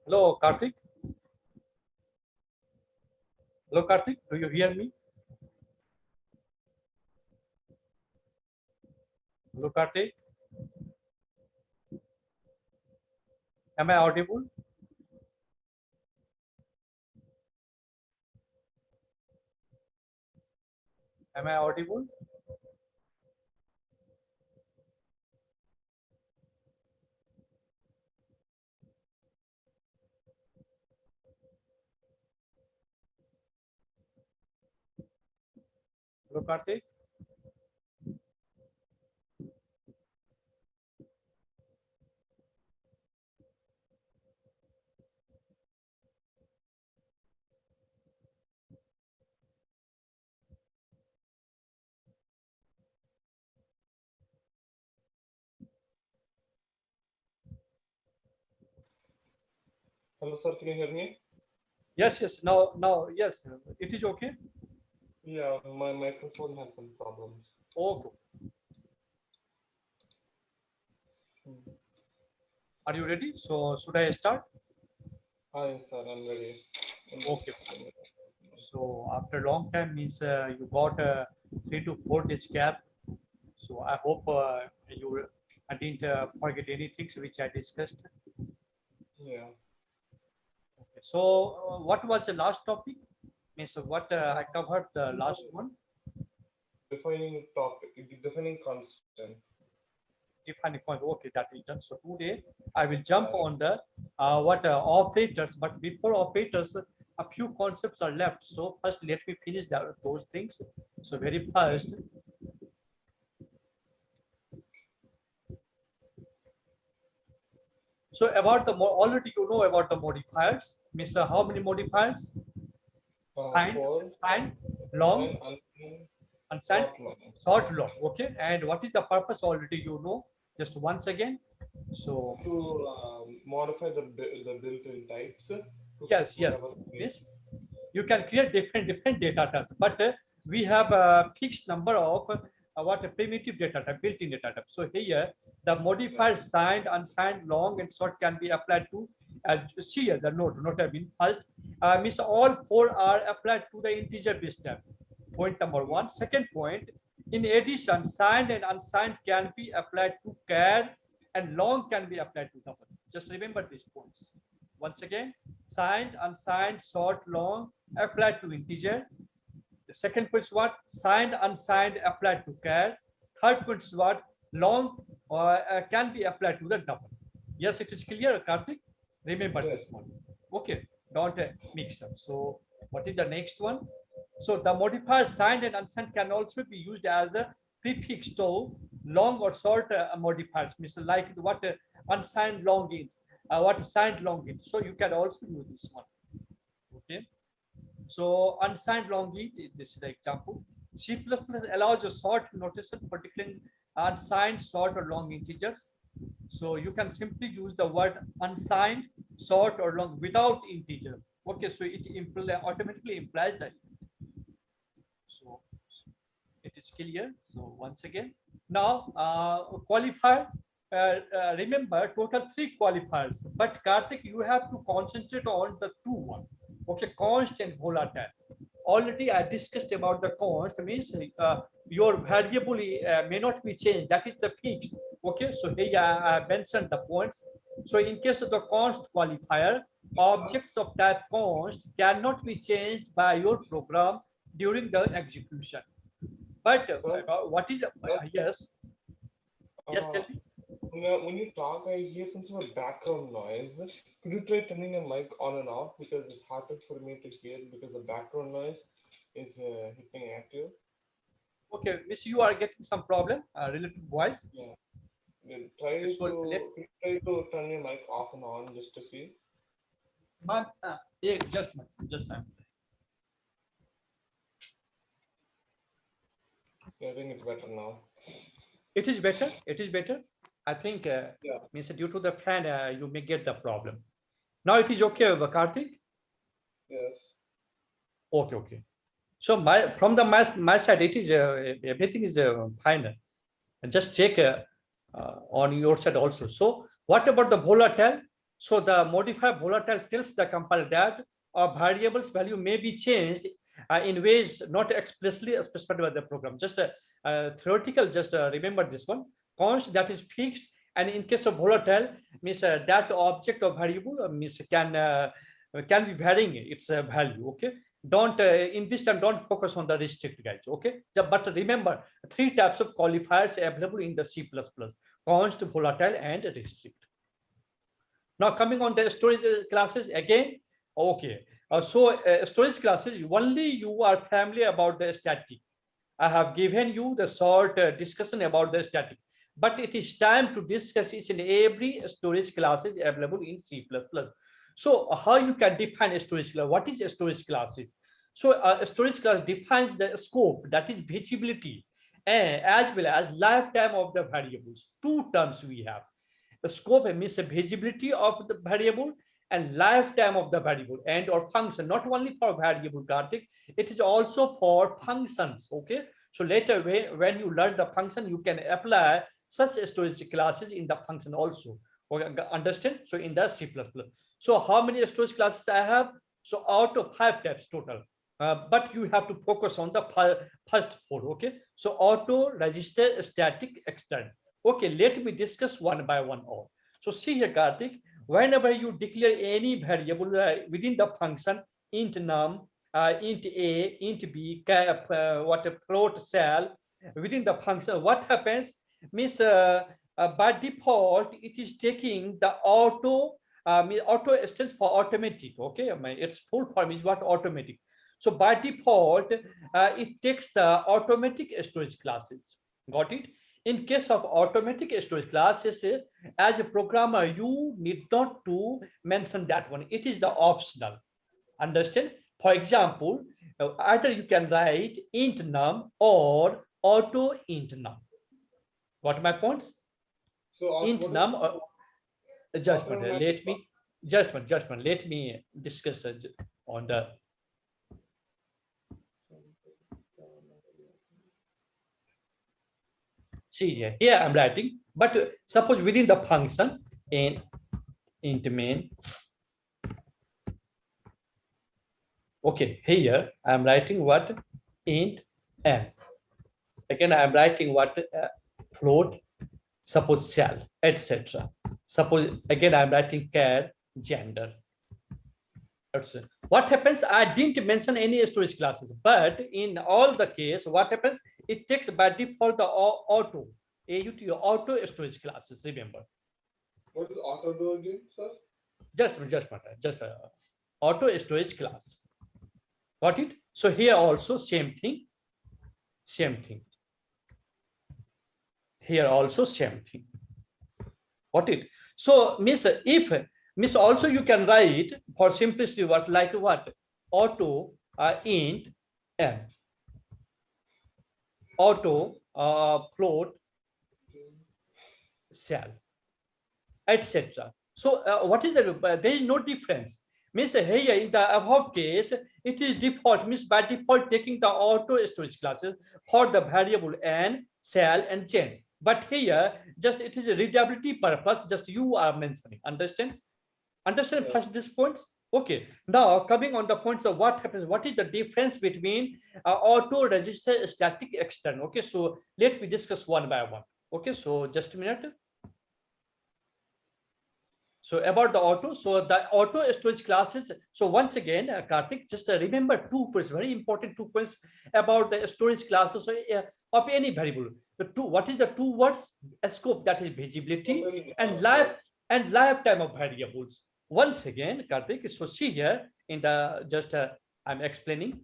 Hello, Karthik. Hello, Karthik. Do you hear me? Hello, Karthik. Am I audible? Am I audible? Hello, Karthik. Hello, sir. Can you hear me? Yes, yes. Now, yes. It is okay. Yeah, my microphone had some problems. Okay. Are you ready? So, should I start? Hi, sir. I'm ready. Okay. So, after a long time, means you got a 3 to 4 days gap. So, I hope I didn't forget anything which I discussed. Yeah. Okay. So, what was the last topic? Means what I covered the last one. Defining topic, defining constant. Defining point. Okay, that is done. So today I will jump on the what operators. But before operators, a few concepts are left. So first, let me finish those things. So very first. So about the already you know about the modifiers. Means how many modifiers? Signed, signed, long, unsigned, short, long. Okay, and what is the purpose? Already you know. Just once again. So to modify the built-in types. Yes, yes. You can create different data types, but we have a fixed number of what a primitive data type, built-in data type. So here the modifier signed, unsigned, long, and short can be applied to. See here the note have been first. Means all four are applied to the integer base type. Point number one. Second point. In addition, signed and unsigned can be applied to char, and long can be applied to double. Just remember these points. Once again, signed, unsigned, short, long, applied to integer. The second point is what? Signed, unsigned, applied to char. Third point is what? Long can be applied to the double. Yes, it is clear, Karthik? Remember this one. Okay, don't mix up. So what is the next one? So the modifier signed and unsigned can also be used as a prefix to long or short modifiers, means like what unsigned long is, what signed long is. So you can also use this one. Okay. So unsigned long is this is the example. C++ allows a short notation for declaring unsigned, short, or long integers. So you can simply use the word unsigned, short, or long without integer. Okay, so it automatically implies that. So it is clear. So once again, now qualifier. Remember, total 3 qualifiers. But Karthik, you have to concentrate on the 2 1. Okay, const and volatile. Already I discussed about the const, means your variable may not be changed. That is the fixed. Okay, so here I mentioned the points. So in case of the const qualifier, objects of type const cannot be changed by your program during the execution. But what is yes? Yes, tell me. When you talk, I hear some sort of background noise. Could you try turning your mic on and off, because it's harder for me to hear because the background noise is hitting active. Okay, Miss, you are getting some problem related to voice. Yeah. Try to turn your mic off and on just to see. Yeah, just time. I think it's better now. It is better. It is better. I think Yeah. means due to the fan, you may get the problem. Now it is okay, Karthik. Yes. Okay, okay. So from the my side, it is everything is fine. Just check on your side also. So what about the volatile? So the modifier volatile tells the compiler that a variable's value may be changed in ways not expressly specified by the program. Just theoretical, just remember this one. Const that is fixed, and in case of volatile, means that object of variable means can be varying its value. Okay, don't in this time don't focus on the restrict, guys. Okay, but remember 3 types of qualifiers available in the C++: const, volatile, and restrict. Now coming on the storage classes again. Okay, storage classes, only you are familiar about the static. I have given you the short discussion about the static, but it is time to discuss each and every storage classes available in C++. So how you can define a storage class? What is a storage classes? So a storage class defines the scope, that is visibility, as well as lifetime of the variables. 2 terms we have. The scope means the visibility of the variable and lifetime of the variable and or function, not only for variable, Karthik, it is also for functions. Okay, so later when you learn the function, you can apply such storage classes in the function also. Okay, understand? So in the C++. So how many storage classes I have? So out of 5 types total. But you have to focus on the first 4. Okay, so auto, register, static, extend. Okay, let me discuss one by one all. So see here, Karthik, whenever you declare any variable within the function, int num, int a, int b, what a float cell within the function, what happens means by default it is taking the auto. Auto stands for automatic. Okay, its full form is what? Automatic. So by default it takes the automatic storage classes. Got it? In case of automatic storage classes, as a programmer, you need not to mention that one. It is the optional. Understand? For example, either you can write int num or auto int num. Got my points? So int num or just one. Let me let me discuss on the. See here I'm writing, but suppose within the function in int main. Okay, here I'm writing what? Int m. Again I'm writing what? Float, suppose shell, etc. Suppose again I'm writing char gender. What happens? I didn't mention any storage classes, but in all the case, what happens? It takes by default the auto, auto storage classes. Remember. What does auto do again, sir? Just auto storage class. Got it? So here also same thing. Here also same thing. Got it? So miss also you can write for simplicity what like what? Auto int m, auto float cell, etc. So what is the there is no difference. Means here in the above case it is default, means by default taking the auto storage classes for the variable n, cell and gen. But here just it is a readability purpose, just you are mentioning. Understand first this points. Okay, now coming on the points of what happens, what is the difference between auto, register, static, extend. Okay, so let me discuss one by one. Okay, so just a minute. So about the auto, so the auto storage classes. So once again, Karthik, just remember 2 points, very important 2 points about the storage classes of any variable. The 2, what is the 2 words? A scope, that is visibility, and lifetime of variables. Once again, Karthik, so see here in the just I'm explaining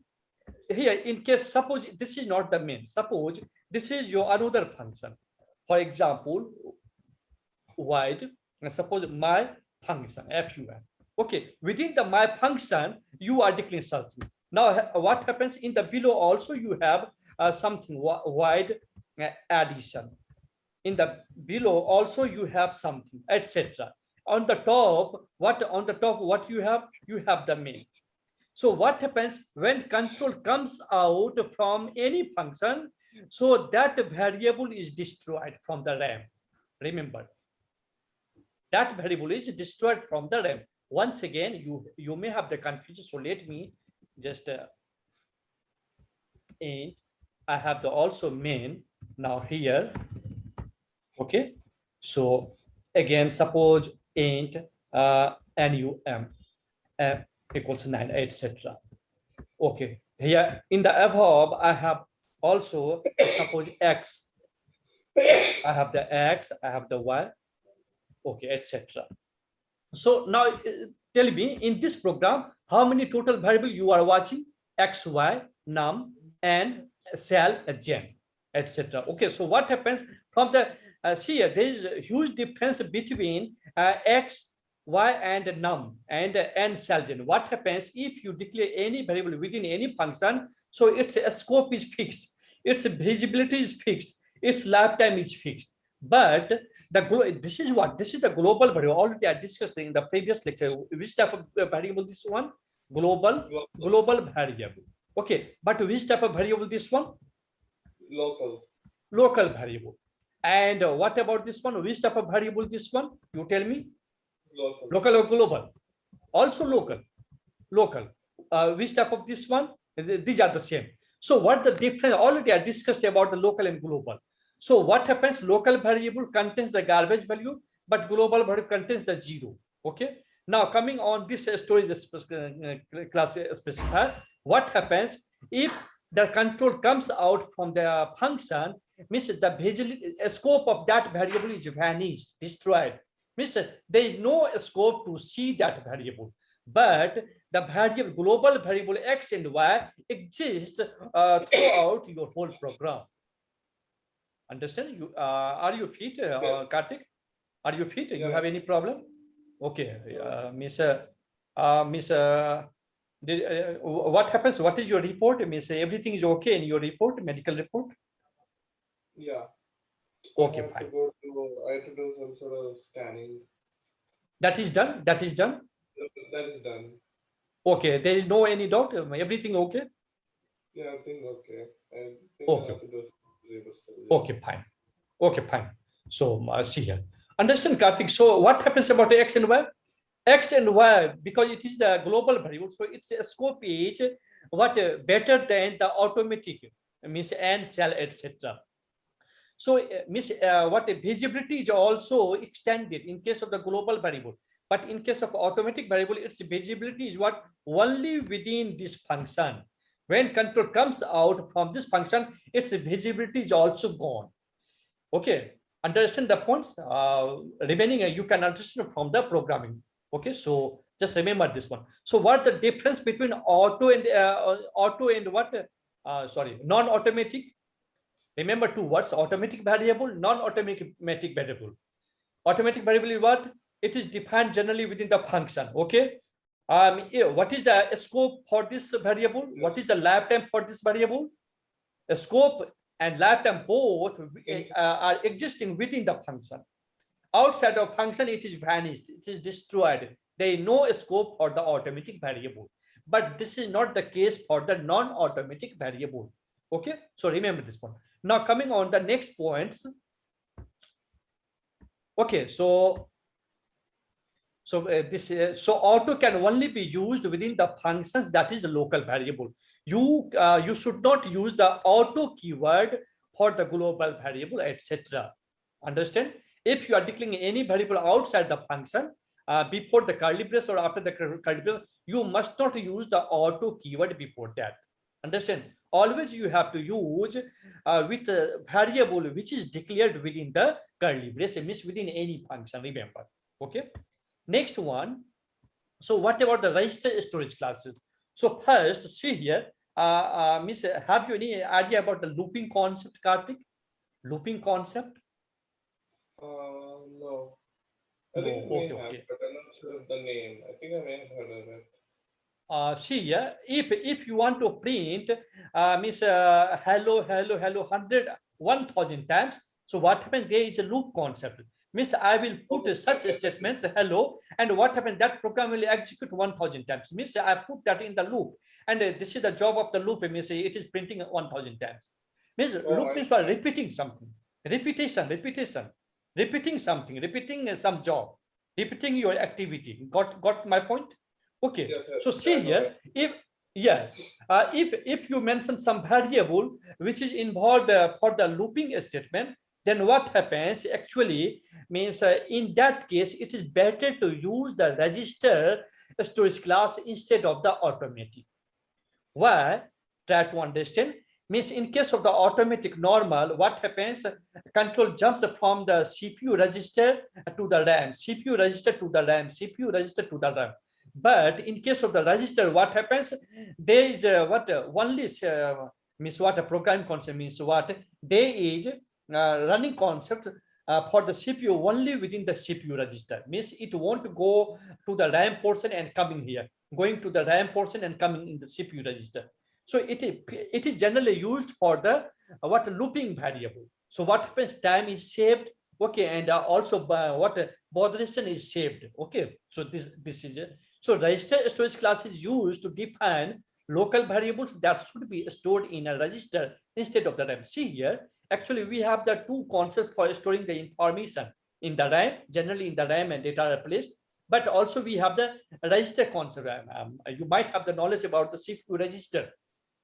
here. In case suppose this is not the main, suppose this is your another function. For example, void. Suppose my function fun. Okay, within the my function you are declaring something. Now what happens in the below also you have something void addition. In the below also you have something, etc. On the top what you have the main. So what happens when control comes out from any function, so that variable is destroyed from the RAM. Remember. that variable is destroyed from the RAM. Once again, you may have the confusion. So let me just int. I have the also main now here. Okay. So again, suppose int num equals 9, etc. Okay. Here in the above, I have also suppose x. I have the x, I have the y, okay, etc. So now tell me in this program, how many total variable you are watching? X, y, num, and cell, gen, etc. Okay, so what happens from the see here, there is a huge difference between x, y, and num and cell gen. What happens if you declare any variable within any function? So its scope is fixed, its visibility is fixed, its lifetime is fixed. But this is the global variable. Already I discussed in the previous lecture. Which type of variable this one? Global variable. Okay, but which type of variable this one? Local variable. And what about this one? Which type of variable this one? You tell me. Local or global? Also local. Which type of this one? These are the same. So what the difference? Already I discussed about the local and global. So what happens? Local variable contains the garbage value, but global variable contains the 0. Okay. Now coming on this storage class specifier, what happens if the control comes out from the function? Means the visibility scope of that variable is vanished, destroyed. Means there is no scope to see that variable, but the variable global variable x and y exist throughout your whole program. Understand? You are you fit, Karthik? Are you fit? You have any problem? Okay, what happens? What is your report? Miss, everything is okay in your report, medical report? Yeah. Okay, fine. I have to do some sort of scanning. That is done. That is done. That is done. Okay, there is no any doubt. Everything okay? Yeah, I think okay. I think okay. I have to do Okay, fine. Okay, fine. So see here. Understand, Karthik. So what happens about x and y? X and y, because it is the global variable, so its scope is what better than the automatic, means and cell, etc. So means what visibility is also extended in case of the global variable, but in case of automatic variable, its visibility is what only within this function. When control comes out from this function, its visibility is also gone. Okay, understand the points remaining you can understand from the programming. Okay, so just remember this one. So what the difference between auto and what sorry, non-automatic? Remember two words: automatic variable, non-automatic variable. Automatic variable is what? It is defined generally within the function. Okay, what is the scope for this variable? What is the lifetime for this variable? The scope and lifetime both are existing within the function. Outside of function, it is vanished, it is destroyed. There is no scope for the automatic variable. But this is not the case for the non-automatic variable. Okay, so remember this one. Now coming on the next points. Okay, so so auto can only be used within the functions that is a local variable. You should not use the auto keyword for the global variable, etc. Understand? If you are declaring any variable outside the function, before the curly brace or after the curly brace, you must not use the auto keyword before that. Understand? Always you have to use with a variable which is declared within the curly brace, means within any function. Remember? Okay. Next one. So what about the register storage classes? So first, see here, Miss, have you any idea about the looping concept, Karthik? Looping concept? No. I think it may have, but I'm not sure of the name. I think I may have heard of it. See here, if you want to print Miss hello 1,000 times, so what happens? There is a loop concept. Means I will put such statements hello, and what happens? That program will execute 1,000 times. Means I put that in the loop, and this is the job of the loop. Means it is printing 1,000 times. Means loop means repeating something, repetition, repeating something, repeating some job. repeating your activity. Got my point? Okay. Yes, sir. So see here, if you mention some variable which is involved for the looping statement, then what happens actually means in that case it is better to use the register storage class instead of the automatic. Why? Try to understand. Means in case of the automatic normal, what happens? Control jumps from the CPU register to the RAM, CPU register to the RAM, CPU register to the RAM. But in case of the register, what happens? There is only means what a program concept means what there is running concept for the CPU only within the CPU register. Means it won't go to the RAM portion and coming here, going to the RAM portion and coming in the CPU register. So it is generally used for the what looping variable. So what happens? Time is saved. Okay, and also what botheration is saved. Okay, so this is it. So register storage class is used to define local variables that should be stored in a register instead of the RAM. See here, actually we have the two concepts for storing the information in the RAM, generally in the RAM and data are placed, but also we have the register concept. You might have the knowledge about the CPU register.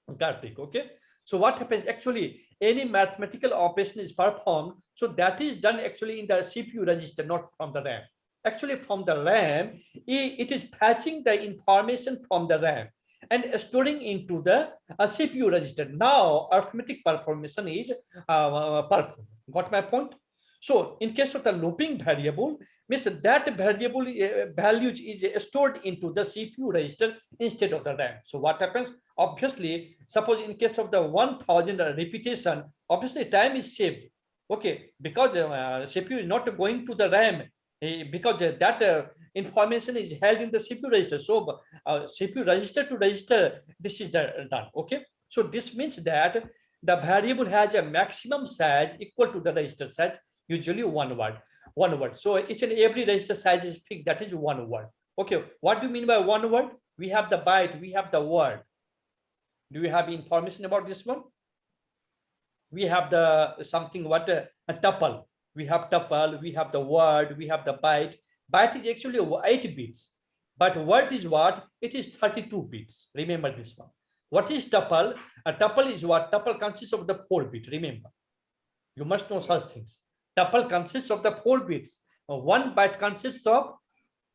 Okay. So what happens actually, any mathematical operation is performed, so that is done actually in the CPU register, not from the RAM. Actually from the RAM, it is fetching the information from the RAM and storing into the CPU register. Now arithmetic performance is performed. Got my point? So in case of the looping variable, means that variable values is stored into the CPU register instead of the RAM. So what happens? Obviously, suppose in case of the 1000 repetition, obviously time is saved. Okay, because CPU is not going to the RAM because that information is held in the CPU register. So CPU register to register, this is done. Okay, so this means that the variable has a maximum size equal to the register size, usually one word. So each and every register size is fixed, that is one word. Okay, what do you mean by one word? We have the byte, we have the word. Do you have information about this one? We have the something what a tuple. We have tuple, we have the word, we have the byte. Byte is actually 8 bits, but word is what? It is 32 bits. Remember this one. What is tuple? A tuple is what? Tuple consists of the 4 bit. Remember, you must know such things. Tuple consists of the 4 bits. One byte consists of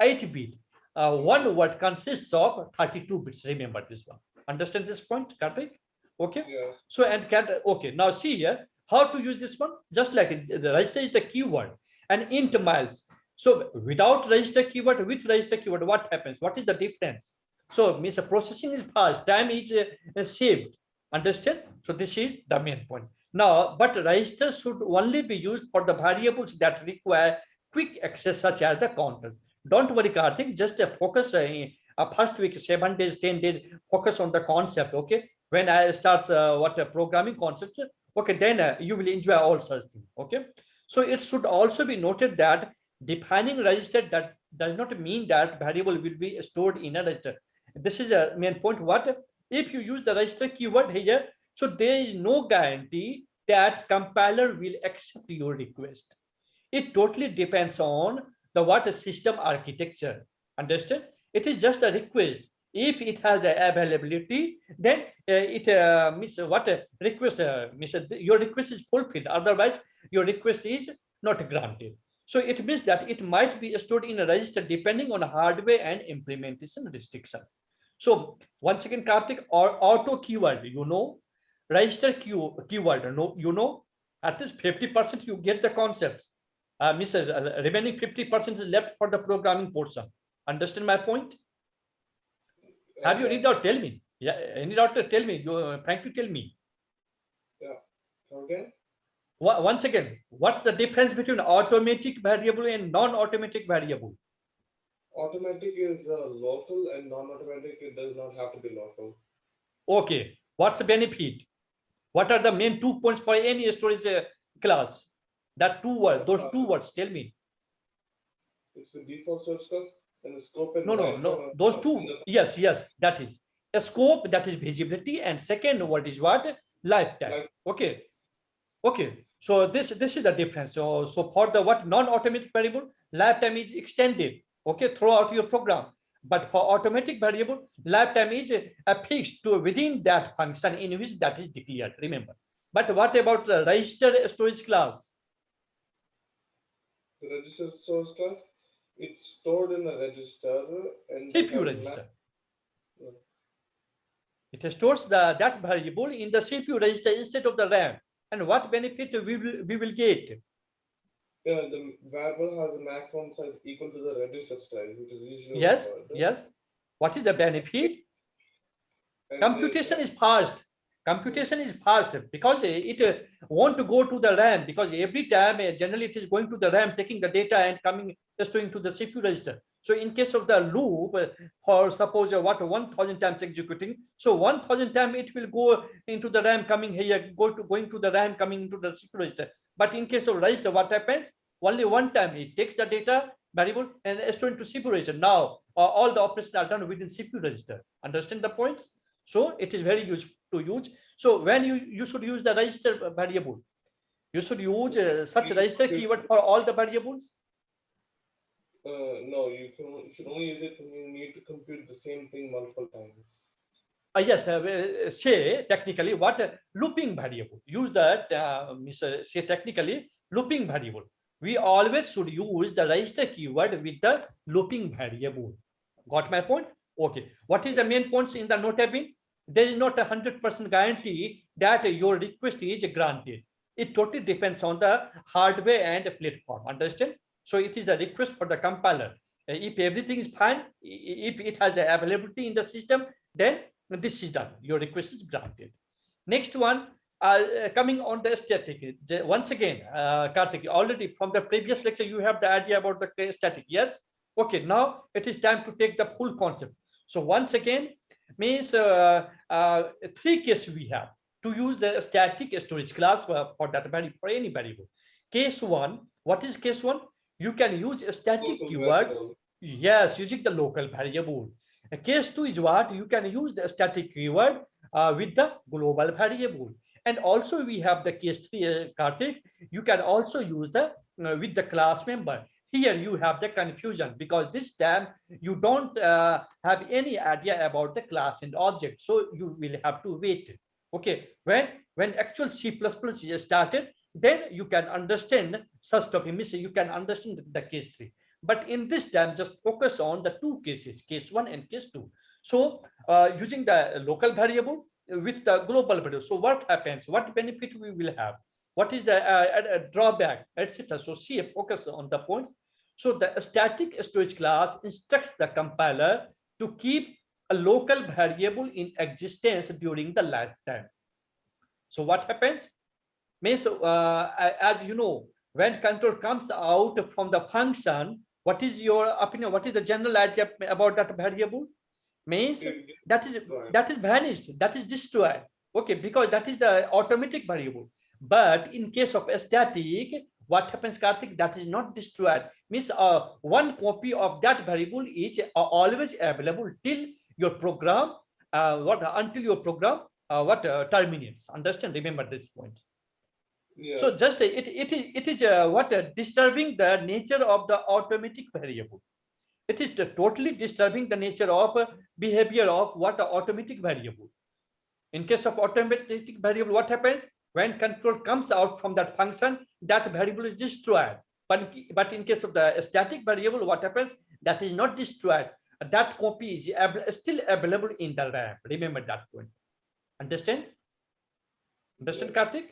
8 bit. One word consists of 32 bits. Remember this one. Understand this point, Karthik? Okay. Yeah. So and okay. Now see here how to use this one. Just like the register is the keyword and int miles. So without register keyword, with register keyword, what happens? What is the difference? So means the processing is fast. Time is saved. Understand? So this is the main point. Now, but registers should only be used for the variables that require quick access, such as the counters. Don't worry, Karthik. Just focus. First week, 7 days, 10 days, focus on the concept. Okay, when I start programming concepts, okay, then you will enjoy all such things. Okay, so it should also be noted that defining register that does not mean that variable will be stored in a register. This is a main point. What if you use the register keyword here? So there is no guarantee that compiler will accept your request. It totally depends on the what system architecture. Understand? It is just a request. If it has the availability, then it means what request means your request is fulfilled. Otherwise, your request is not granted. So it means that it might be stored in a register depending on hardware and implementation restrictions. So once again, Karthik, or auto keyword, register keyword, no, at least 50% you get the concepts. Remaining 50% is left for the programming portion. Understand my point? Have you any doubt? Tell me. Yeah, any doubt? Tell me. You frankly tell me. Yeah. Okay. Once again, what's the difference between automatic variable and non-automatic variable? Automatic is local and non-automatic. It does not have to be local. Okay. What's the benefit? What are the main 2 points for any storage class? That two words. Those 2 words. Tell me. It's the default source class and the scope and No. Those 2. Yes. That is a scope, that is visibility, and second word is what? Lifetime. Okay. Okay, so this is the difference. So for the what non-automatic variable, lifetime is extended, okay, throughout your program. But for automatic variable, lifetime is fixed to within that function in which that is declared. Remember. But what about the register storage class? The register source class, it's stored in a register and we CPU have register. Yeah. It stores that variable in the CPU register instead of the RAM. And what benefit we will get? Yeah, the variable has a maximum size equal to the register size, which is usually Yes, required. yes. What is the benefit? And Computation is fast. Computation is fast because it want to go to the RAM, because every time generally it is going to the RAM, taking the data and coming just into the CPU register. So in case of the loop, for suppose what 1,000 times executing, so 1,000 times it will go into the RAM, coming here, going to the RAM, coming into the CPU register. But in case of register, what happens? Only one time it takes the data variable and store into CPU register. Now all the operations are done within CPU register. Understand the points? So it is very useful to use. So when you should use the register variable, you should use such register keyword for all the variables. No, you should only use it when you need to compute the same thing multiple times. Yes, say technically what looping variable. Use that, say technically looping variable. We always should use the register keyword with the looping variable. Got my point? Okay. What is the main points in the note having? There is not 100% guarantee that your request is granted. It totally depends on the hardware and platform. Understand? So it is a request for the compiler. If everything is fine, if it has the availability in the system, then this is done. Your request is granted. Next one, coming on the static. Once again, Karthik, already from the previous lecture, you have the idea about the static. Yes. Okay. Now it is time to take the full concept. So once again, means three cases we have to use the static storage class for that for any variable. Case one. What is case one? You can use a static keyword. Yes, using the local variable. Case 2 is what? You can use the static keyword with the global variable. And also we have the case 3, Karthik. You can also use the with the class member. Here you have the confusion because this time you don't have any idea about the class and object. So you will have to wait. Okay, when actual C++ is started, then you can understand such topic. You can understand the case 3. But in this time, just focus on the two cases, case 1 and case 2. So using the local variable with the global variable. So what happens? What benefit we will have? What is the drawback, etc. So see, focus on the points. So the static storage class instructs the compiler to keep a local variable in existence during the lifetime. So what happens? Means, as you know, when control comes out from the function, what is your opinion? What is the general idea about that variable? Means that is vanished, that is destroyed. Okay, because that is the automatic variable. But in case of a static, what happens, Karthik? That is not destroyed. Means one copy of that variable is always available till your program until your program terminates. Understand? Remember this point. Yeah. So just it is what disturbing the nature of the automatic variable. It is totally disturbing the nature of behavior of what automatic variable. In case of automatic variable, what happens? When control comes out from that function, that variable is destroyed. But in case of the static variable, what happens? That is not destroyed. That copy is still available in the RAM. Remember that point. Understand? Understand, Karthik?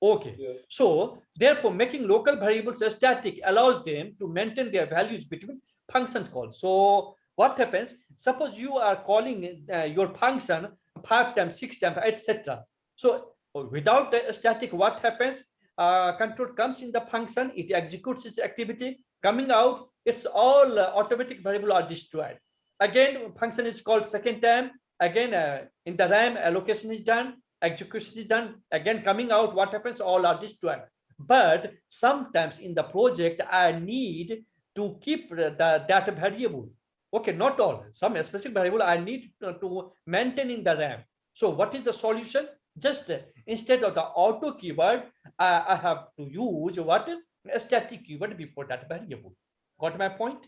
Okay. Yes. So therefore, making local variables static allows them to maintain their values between functions calls. So what happens? Suppose you are calling your function 5 times, 6 times, etc. So without the static, what happens? Control comes in the function, it executes its activity. Coming out, it's all automatic variable are destroyed. Again, function is called second time. Again, in the RAM, allocation is done. Execution is done. Again, coming out, what happens? All are destroyed. But sometimes in the project, I need to keep that variable. Okay, not all. Some specific variable I need to maintain in the RAM. So what is the solution? Just instead of the auto keyword, I have to use what? A static keyword before that variable. Got my point?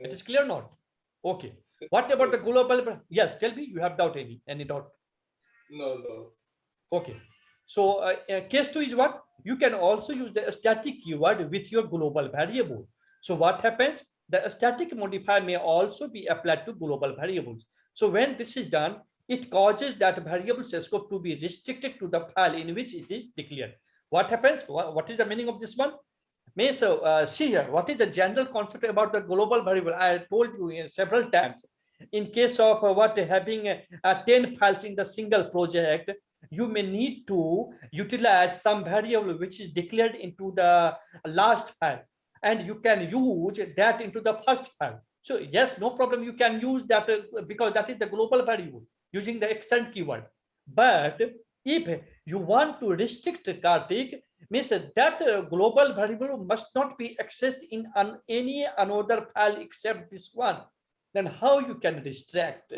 It is clear or not? Okay. What about the global? Yes, tell me, you have doubt, any doubt? No, no. Okay. So case 2 is what? You can also use the static keyword with your global variable. So what happens? The static modifier may also be applied to global variables. So when this is done, it causes that variable's scope to be restricted to the file in which it is declared. What happens? What is the meaning of this one? So see here, what is the general concept about the global variable? I told you several times. In case of what having 10 files in the single project, you may need to utilize some variable which is declared into the last file, and you can use that into the first file. So yes, no problem, you can use that because that is the global variable using the extend keyword. But if you want to restrict, Karthik, means that global variable must not be accessed in any another file except this one, then how you can restrict?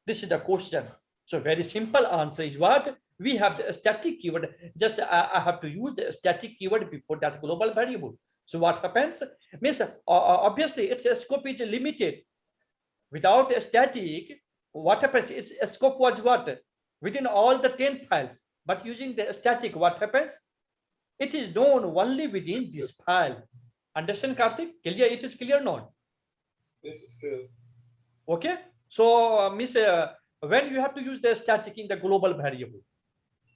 This is the question. So very simple answer is what? We have the static keyword. Just I have to use the static keyword before that global variable. So what happens? Means obviously its scope is limited. Without a static, what happens? Its scope was what? Within all the 10 files. But using the static, what happens? It is known only within this file. Understand, Karthik? Clear? It is clear or not? Yes, it's clear. Okay. So, when you have to use the static in the global variable?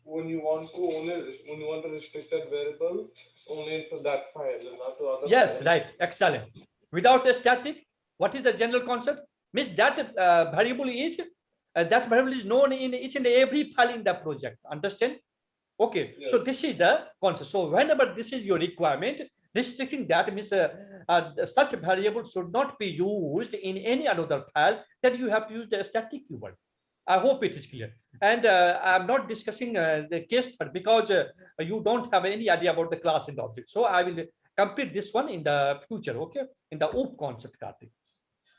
When you want to restrict that variable only into that file and not to other Yes, files. right. Excellent. Without a static, what is the general concept? Means that variable is known in each and every file in the project. Understand? Okay. Yes. So this is the concept. So whenever this is your requirement, restricting that means such variable should not be used in any another file. Then you have to use the static keyword. I hope it is clear. And I'm not discussing the case third because you don't have any idea about the class and object. So I will complete this one in the future, okay? In the OOP concept, Karthik.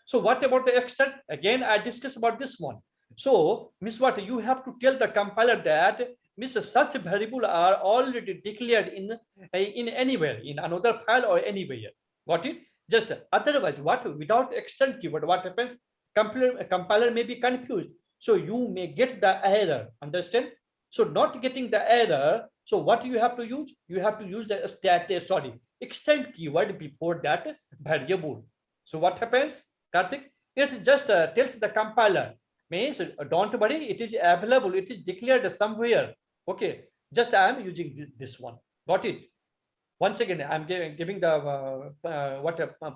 So what about the extent? Again, I discussed about this one. So, Miss what you have to tell the compiler that Miss such variable are already declared in anywhere, in another file or anywhere. Got it? Just otherwise, what without extend keyword, what happens? Compiler may be confused. So you may get the error. Understand? So not getting the error. So what you have to use? You have to use the extend keyword before that variable. So what happens, Karthik? It just tells the compiler, means don't worry, it is available, it is declared somewhere. Okay, just I am using this one. Got it? Once again, I'm giving the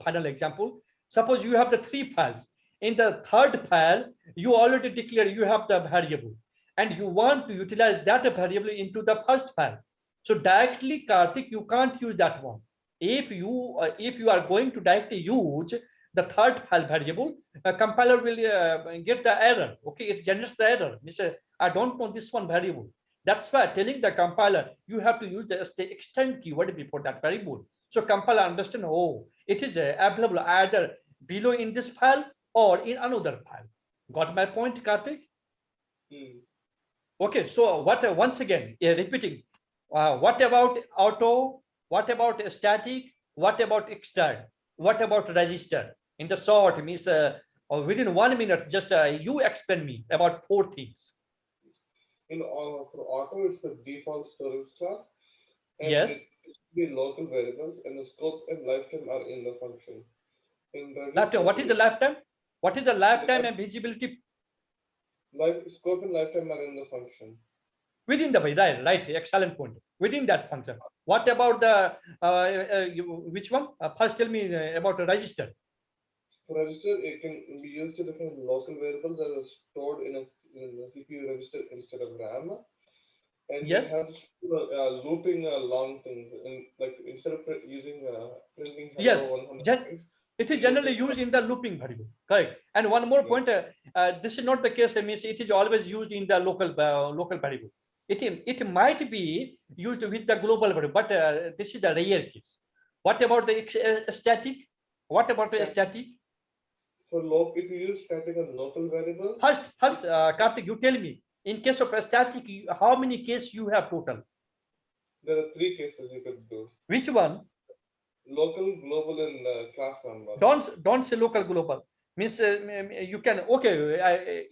final example. Suppose you have the 3 files. In the third file, you already declare you have the variable, and you want to utilize that variable into the first file. So directly, Karthik, you can't use that one. If you are going to directly use the third file variable, a compiler will get the error. Okay, it generates the error. Means I don't want this one variable. That's why telling the compiler you have to use the extend keyword before that variable. So compiler understand, oh, it is available either below in this file or in another file. Got my point, Karthik? Okay, so what once again repeating, what about auto? What about static? What about extend? What about register? In the short means within 1 minute, just you explain me about 4 things. For auto, it's the default storage class. And yes. It be local variables, and the scope and lifetime are in the function. Lifetime. What is the lifetime? What is the lifetime and visibility? Scope and lifetime are in the function. Within the right. Excellent point. Within that function. What about the which one? First, tell me about the register. For register, it can be used to define local variables that are stored in a CPU register instead of RAM. And yes. it has looping long things, and like instead of using printing hello yes. 100 it is generally used in the looping variable. Correct. And one more point, this is not the case. I mean, it is always used in the local variable. It might be used with the global variable, but this is the rare case. What about the static? What about the static? For if you use static on local variable. First, Karthik, you tell me, in case of a static, how many cases you have total? There are three cases you could do: Which one? local, global, and class member. Don't say local global. Means you can, okay,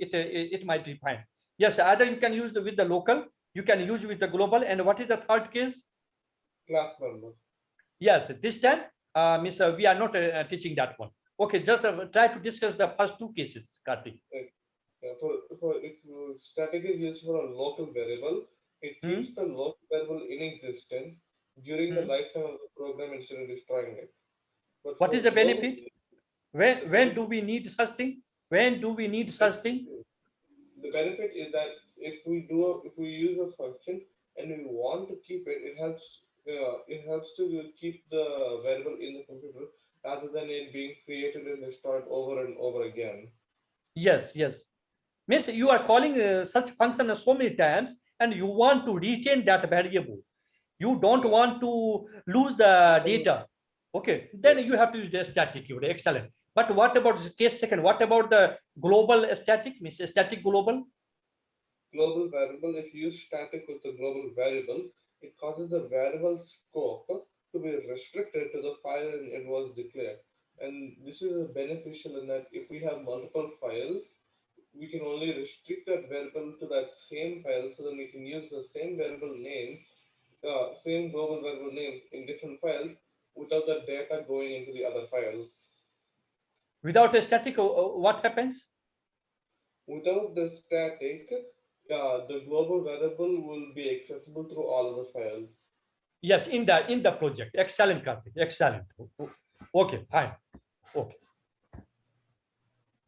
it might be fine. Yes, either you can use with the local, you can use with the global, and what is the third case? Class member. Yes, this time, Miss, we are not teaching that one. Okay, just try to discuss the first two cases, Kartik. For if static is used for a local variable, it Hmm? keeps the local variable in existence during the Hmm? lifetime of the program instead of destroying it. But What is for the global, benefit? the When do benefit, we need such thing? When do we need such thing? the benefit is that if we use a function and we want to keep it, it helps to keep the variable in the computer rather than it being created and destroyed over and over again. Yes, yes. Means you are calling such function so many times, and you want to retain that variable. You don't Yeah. want to lose the data. Okay, Yes. then you have to use the static keyword. Excellent. But what about this case second? What about the global static? Means static global? Global variable, if you use static with the global variable, it causes the variable scope to be restricted to the file it was declared. And this is beneficial in that if we have multiple files, we can only restrict that variable to that same file so that we can use the same variable name, same global variable names in different files without the data going into the other files. Without a static, what happens? Without the static, the global variable will be accessible through all of the files. Yes, in the project. Excellent, Karthik. Excellent. Okay, fine. Okay.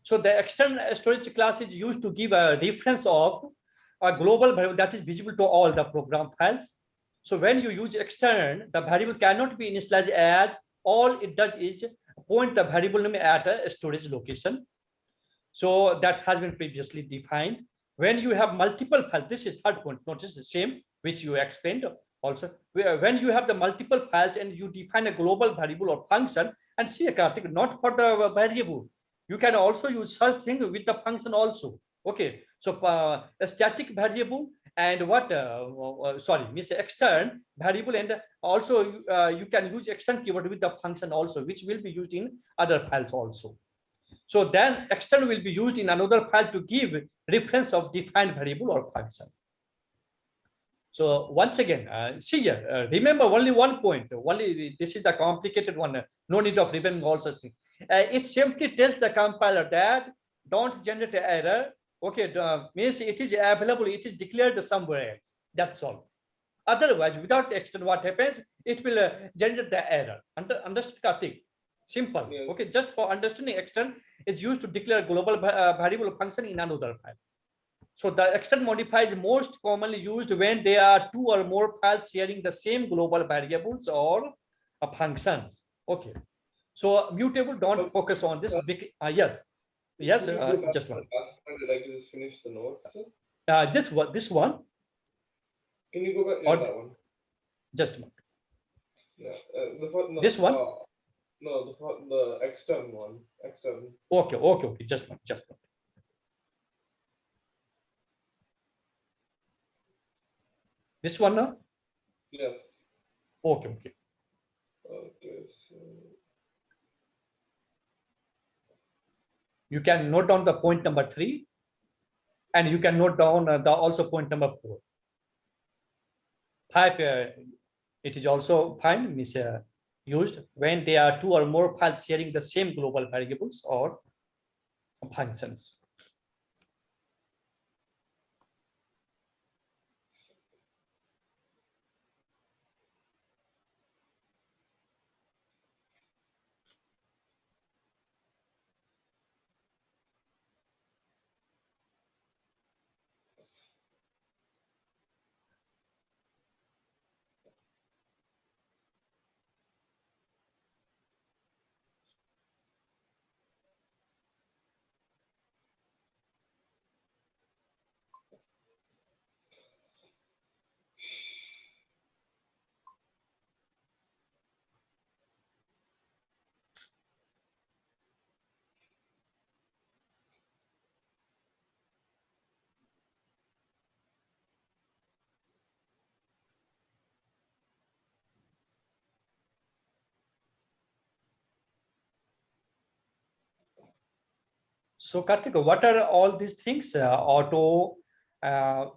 So the external storage class is used to give a reference of a global variable that is visible to all the program files. So when you use extern, the variable cannot be initialized as all it does is point the variable name at a storage location. So that has been previously defined. When you have multiple files, this is third point, notice the same, which you explained also. When you have the multiple files and you define a global variable or function, and see, Karthik, not for the variable, you can also use such thing with the function also. Okay, so a static variable and what sorry, miss extern variable, and also you can use extern keyword with the function also, which will be used in other files also. So then extern will be used in another file to give reference of defined variable or function. So once again, see here, remember only one point, only this is the complicated one, no need of remembering all such things. It simply tells the compiler that don't generate an error, okay, means it is available, it is declared somewhere else, that's all. Otherwise, without extern, what happens? It will generate the error. Understood, Karthik? Simple. Yes. Okay, just for understanding, extern is used to declare global variable function in another file. So the extern modifier is most commonly used when there are two or more files sharing the same global variables or functions. Okay. So mutable, don't So, focus on this. sir, Yes. Yes. could you go back Just to one. the last slide? I'd like to just finish the notes. This one Can you go back? Yeah, or that one. just one. Yeah. No, This one. no, the extern one. Extern. Okay. Okay. Okay. Just one. Just one. This one now. Yes. Okay. Okay. Okay. So, You can note down the point number 3, and you can note down the also point number 4. 5, it is also fine, means used when there are two or more files sharing the same global variables or functions. So Karthik, what are all these things? Auto,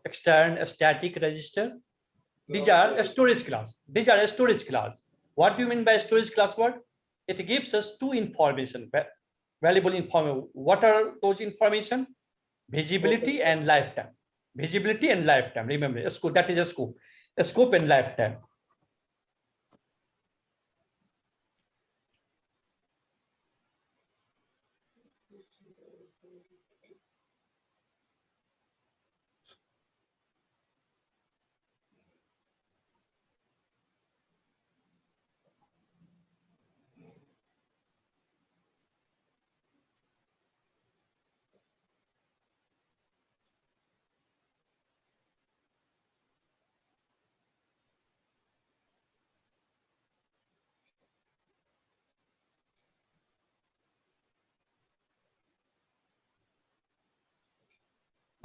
extern, static register. These are a storage class. These are a storage class. What do you mean by storage class word? It gives us two information, valuable information. What are those information? Visibility and lifetime. Visibility and lifetime. Remember, a scope, that is a scope. A scope and lifetime.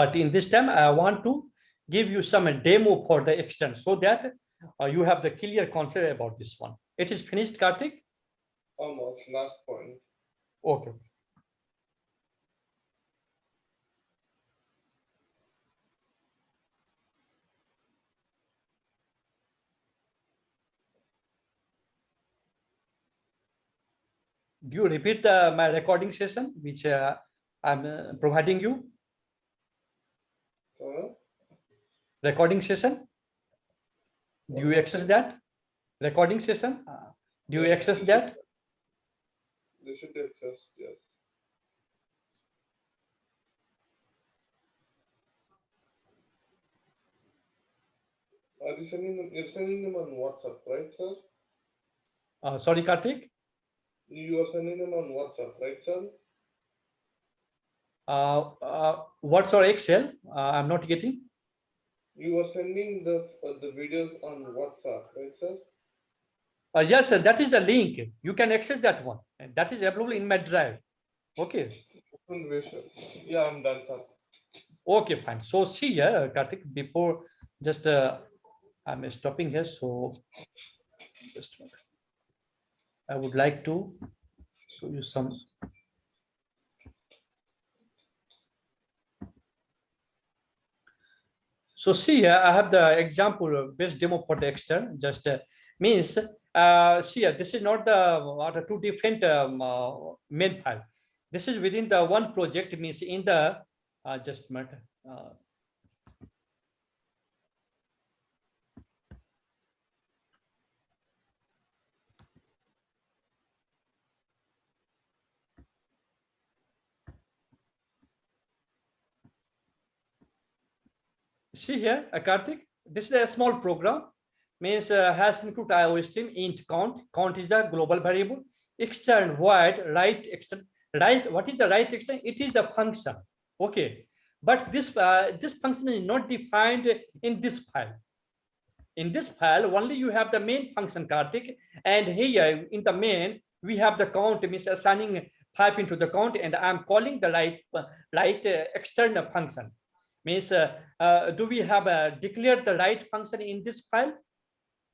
But in this time, I want to give you some demo for the extent so that you have the clear concept about this one. It is finished, Karthik? Almost, last point. Okay. Do you repeat my recording session, which I'm providing you? Recording session? Do you access that? Recording session? Do you access that? They should access, yes. Are you sending them? You're sending them on WhatsApp, right, sir? Sorry, Karthik? You are sending them on WhatsApp, right, sir? What's our Excel? I'm not getting. You are sending the videos on WhatsApp, right, sir? Yes, sir, that is the link. You can access that one. And that is available in my drive. Okay. Yeah, I'm done, sir. Okay, fine. So see here, Karthik, before just I'm stopping here. So just I would like to show you some. So see here, I have the example based demo for the extern. Just means see here, this is not the two different main file. This is within the one project. Means in the just matter. See here, Karthik, this is a small program, means has included IO stream int count. Count is the global variable. Extern void write extern. Right, what is the write extern? It is the function. Okay, but this function is not defined in this file. In this file, only you have the main function, Karthik, and here in the main we have the count, means assigning 5 into the count, and I'm calling the right external function. Means do we have declared the right function in this file?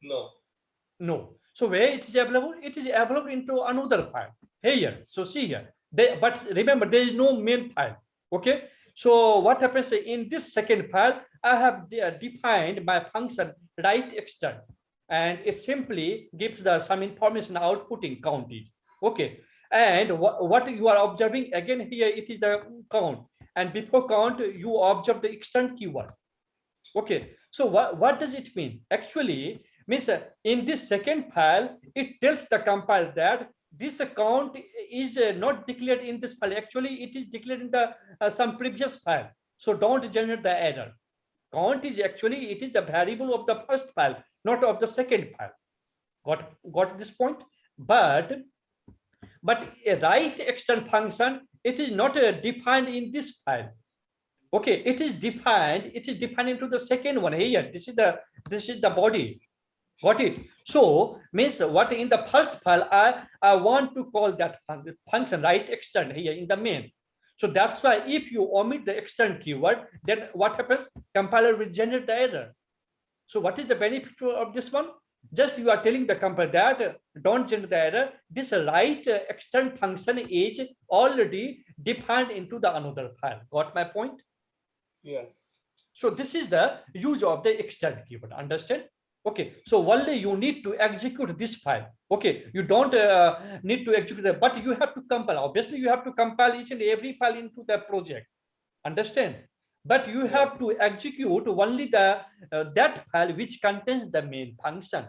No. No. So where it is available? It is available into another file here. So see here. But remember, there is no main file. Okay. So what happens in this second file? I have defined my function right extern, and it simply gives some information outputting counted. Okay. And what you are observing again here, it is the count. And before count, you observe the extern keyword. Okay, so what does it mean? Actually, means in this second file, it tells the compiler that this account is not declared in this file. Actually, it is declared in the some previous file. So don't generate the error. Count is actually, it is the variable of the first file, not of the second file. Got this point? But a right extern function, it is not defined in this file. Okay, it is defined into the second one here. This is the body. Got it? So means what in the first file I want to call that function right extern here in the main. So that's why if you omit the extern keyword, then what happens? Compiler will generate the error. So what is the benefit of this one? Just you are telling the compiler that don't generate the error. This right extend function is already defined into the another file. Got my point? Yes. So this is the use of the extend keyword. Understand? Okay. So only you need to execute this file. Okay. You don't need to execute that, but you have to compile. Obviously, you have to compile each and every file into the project. Understand? But you have to execute only the that file which contains the main function.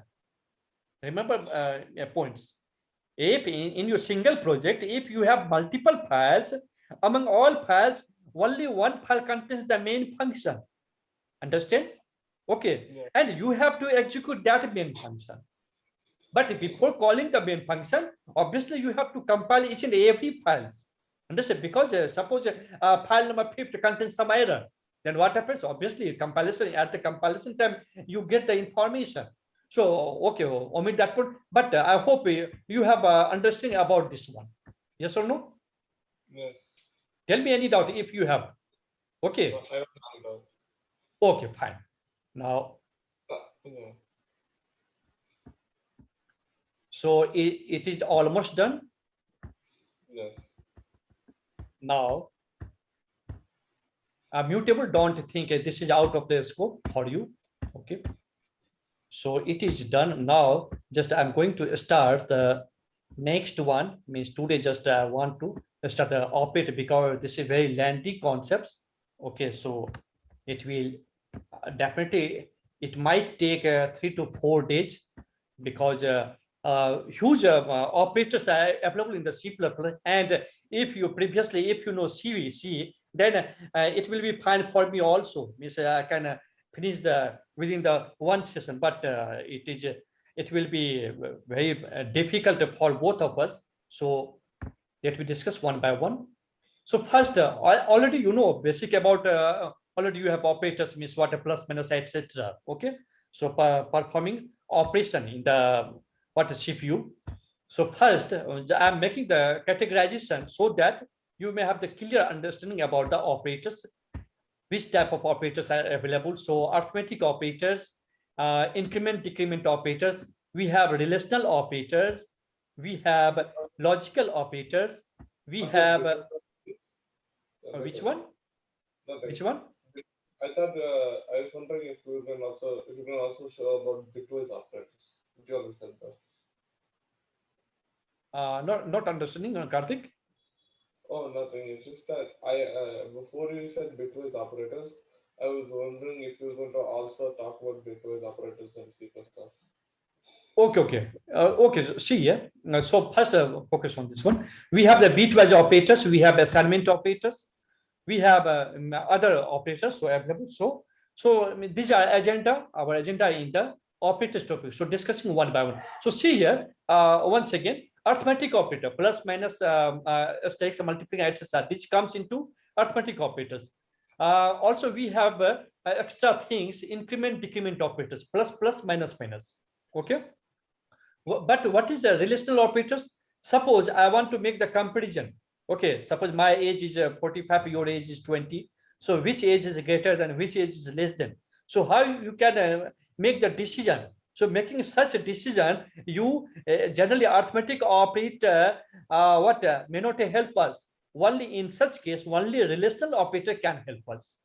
Remember points. If in your single project, if you have multiple files, among all files, only one file contains the main function. Understand? Okay. Yeah. And you have to execute that main function. But before calling the main function, obviously you have to compile each and every files. Understand? Because suppose file number 50 contains some error, then what happens? Obviously, compilation at the compilation time you get the information. So okay, omit that point. But I hope you have understanding about this one. Yes or no? Yes. Tell me any doubt if you have. Okay. I don't know. Okay, fine. Now, Yeah. so it is almost done. Yes. Now, mutable, don't think this is out of the scope for you. Okay. So it is done. Now, just I'm going to start the next one. Means today just want to start the operator because this is very lengthy concepts. Okay, so it will definitely, it might take 3 to 4 days because huge operators are available in the C++. And if you previously, if you know C, then it will be fine for me also. Means I can finish the within the one session, but it will be very difficult for both of us. So let me discuss one by one. So first, already you know basic about already you have operators, means what a plus, minus, etc. Okay, so performing operation in the what is CPU. So first, I'm making the categorization so that you may have the clear understanding about the operators, which type of operators are available. So arithmetic operators, increment, decrement operators. We have relational operators. We have logical operators. We have which one? Nothing. Which one? I thought I was wondering if you can also show about bitwise operators. Did you understand that? Not understanding, Karthik. Oh, nothing. It's just that I before you said bitwise operators, I was wondering if you were going to also talk about bitwise operators in C++. Okay. See, yeah. So first, focus on this one. We have the bitwise operators. We have assignment operators. We have other operators so available. So I mean, these are agenda. Our agenda in the operators topic. So discussing one by one. So see here once again, arithmetic operator plus, minus, asterisk, multiplying, etc. This comes into arithmetic operators. Also, we have extra things: increment, decrement operators, plus, plus, minus, minus. Okay. But what is the relational operators? Suppose I want to make the comparison. Okay, suppose my age is 45, your age is 20. So which age is greater than, which age is less than? So how you can make the decision? So making such a decision, you generally arithmetic operator may not help us. Only in such case, only a relational operator can help us.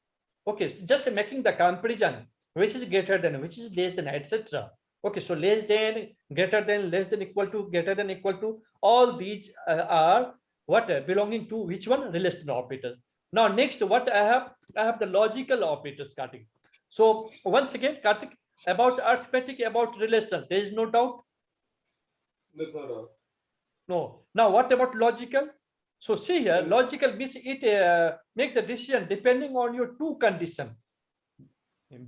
Okay, just making the comparison, which is greater than, which is less than, etc. Okay, so less than, greater than, less than, equal to, greater than, equal to, all these are what belonging to which one? Relational operators. Now next, what I have the logical operators, Karthik. So once again, Karthik, about arithmetic, about relational, there is no doubt. There's no doubt. No. Now what about logical? So see here, logical means it make the decision depending on your two condition.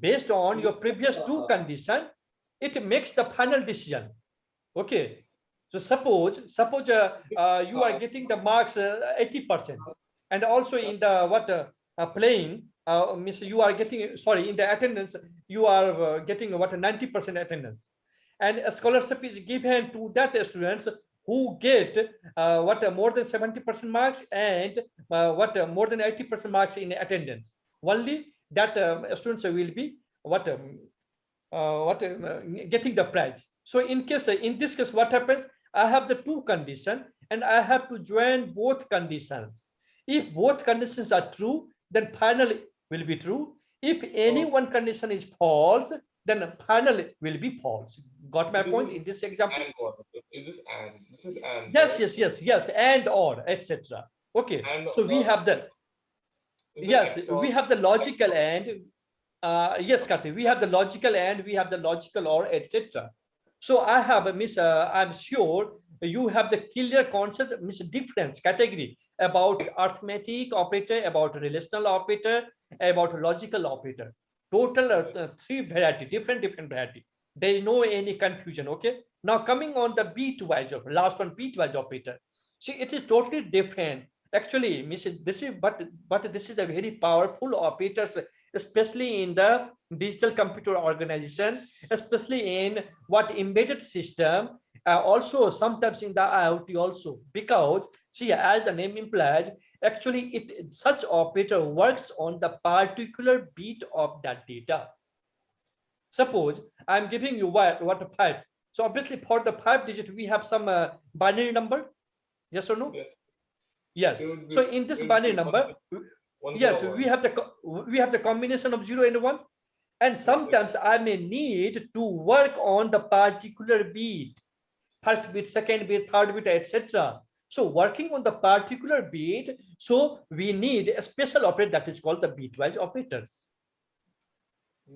Based on your previous two condition, it makes the final decision. Okay. So suppose you are getting the marks 80%, and also in the what playing means you are getting, sorry, in the attendance you are getting what 90% attendance, and a scholarship is given to that students who get what more than 70% marks and what more than 80% marks in attendance. Only that students will be what getting the price. So in this case, what happens? I have the two conditions and I have to join both conditions. If both conditions are true, then final will be true. If any one condition is false, then final will be false. Got my point in this example? And what? Is this and? This is and. Yes, right? yes, and or etc. Okay. And So we have the yes, we have the logical and yes, Karthik, we have the logical and we have the logical or etc. So I have a I'm sure you have the clear concept, difference category about arithmetic operator, about relational operator, about logical operator. Total three variety, different variety. There is no any confusion. Okay. Now coming on the bitwise of last one, bitwise operator. See, it is totally different. Actually, this is but this is a very powerful operators, especially in the digital computer organization, especially in what embedded system, also sometimes in the IoT also, because see, as the name implies, actually it such operator works on the particular bit of that data. Suppose I'm giving you what a five. So obviously for the 5 digit, we have some binary number. Yes or no? Yes. Yes. So in this binary number, yes, we have the combination of 0 and 1. And sometimes I may need to work on the particular bit, first bit, second bit, third bit, etc. So working on the particular bit, so we need a special operator that is called the bitwise operators.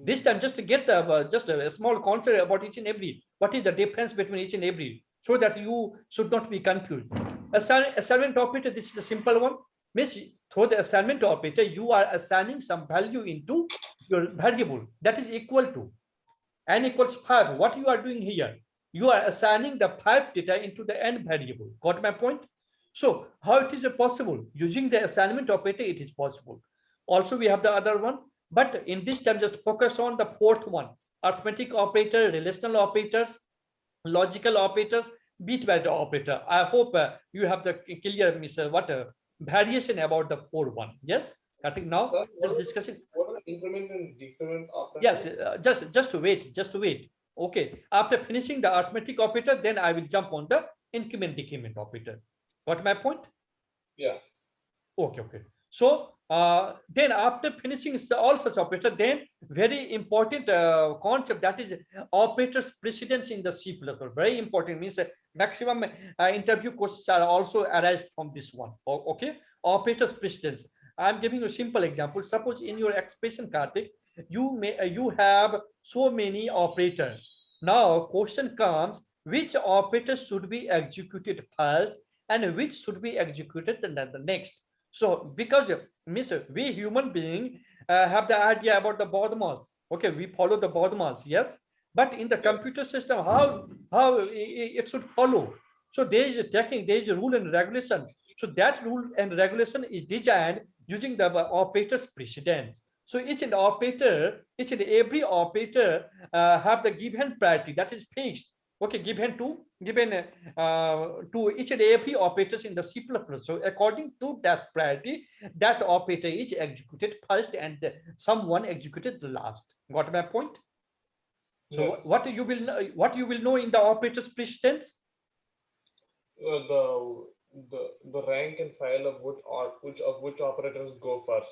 This time, just to get the just a small concept about each and every, what is the difference between each and every, so that you should not be confused. Assignment operator, this is the simple one. Means through the assignment operator, you are assigning some value into your variable that is equal to n equals 5. What you are doing here? You are assigning the 5 data into the n variable. Got my point? So how it is possible? Using the assignment operator, it is possible. Also, we have the other one, but in this time, just focus on the fourth one: arithmetic operator, relational operators, logical operators, bitwise operator. I hope you have the clear variation about the 4-1. Yes, I think now just discussing. What are increment and decrement operators? Yes, just to wait. Okay, after finishing the arithmetic operator, then I will jump on the increment decrement operator. Got my point? Yeah. Okay. So then after finishing all such operator, then very important concept, that is operators precedence in the C++. Very important, means maximum interview questions are also arise from this one. Okay, operators precedence. I'm giving you a simple example. Suppose in your expression, Karthik, you have so many operators. Now question comes, which operator should be executed first and which should be executed the next. So because we human being have the idea about the BODMAS. Okay, we follow the BODMAS, yes, but in the computer system, how it should follow. So there is a technique, there is a rule and regulation. So that rule and regulation is designed using the operator's precedence. So each and every operator have the given priority that is fixed. Okay, given to each and every operators in the C++. So according to that priority, that operator is executed first and someone executed the last. Got my point? So yes. What you will know in the operator's precedence? The rank and file of which operators go first.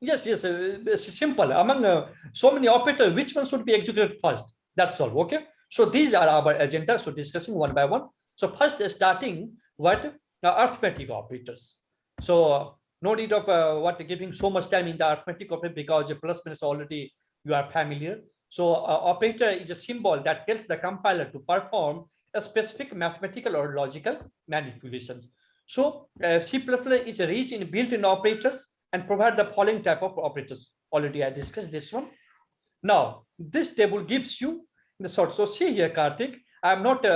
Yes, it's simple. Among so many operators, which one should be executed first? That's all. Okay. So these are our agenda. So discussing one by one. So first, starting what arithmetic operators. So no need of giving so much time in the arithmetic operator, because plus minus already you are familiar. So operator is a symbol that tells the compiler to perform a specific mathematical or logical manipulations. So C++ is rich in built-in operators and provide the following type of operators. Already I discussed this one. Now this table gives you the sort. So see here, Karthik, I'm not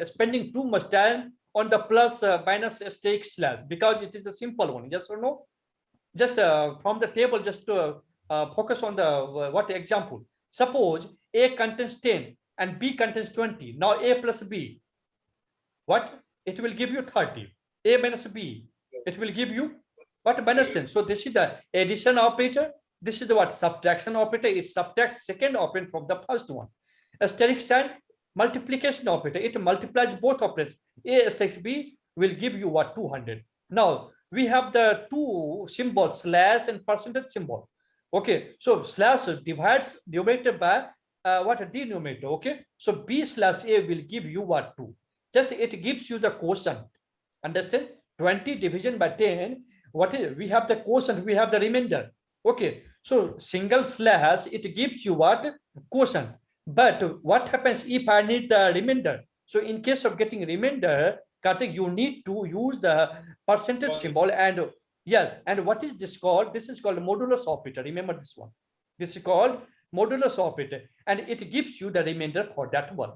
spending too much time on the plus minus stake slash, because it is a simple one. Yes or no? Just from the table, just to focus on the what example. Suppose A contains 10 and B contains 20. Now A plus B, what? It will give you 30. A minus B, it will give you what? Minus 10. So this is the addition operator. This is the what subtraction operator. It subtracts second operand from the first one. Asterisk sign, multiplication operator. It multiplies both operands. A asterisk B will give you what 200. Now we have the two symbols, slash and percentage symbol. Okay, so slash divides numerator by what a denominator. Okay, so B slash A will give you what 2. Just it gives you the quotient. Understand? 20 division by 10. What is we have the quotient, we have the remainder. Okay, so single slash it gives you what quotient. But what happens if I need the remainder? So in case of getting remainder, Karthik, you need to use the percentage symbol. And yes, and what is this called? This is called modulus operator. Remember this one. This is called modulus operator, and it gives you the remainder for that one.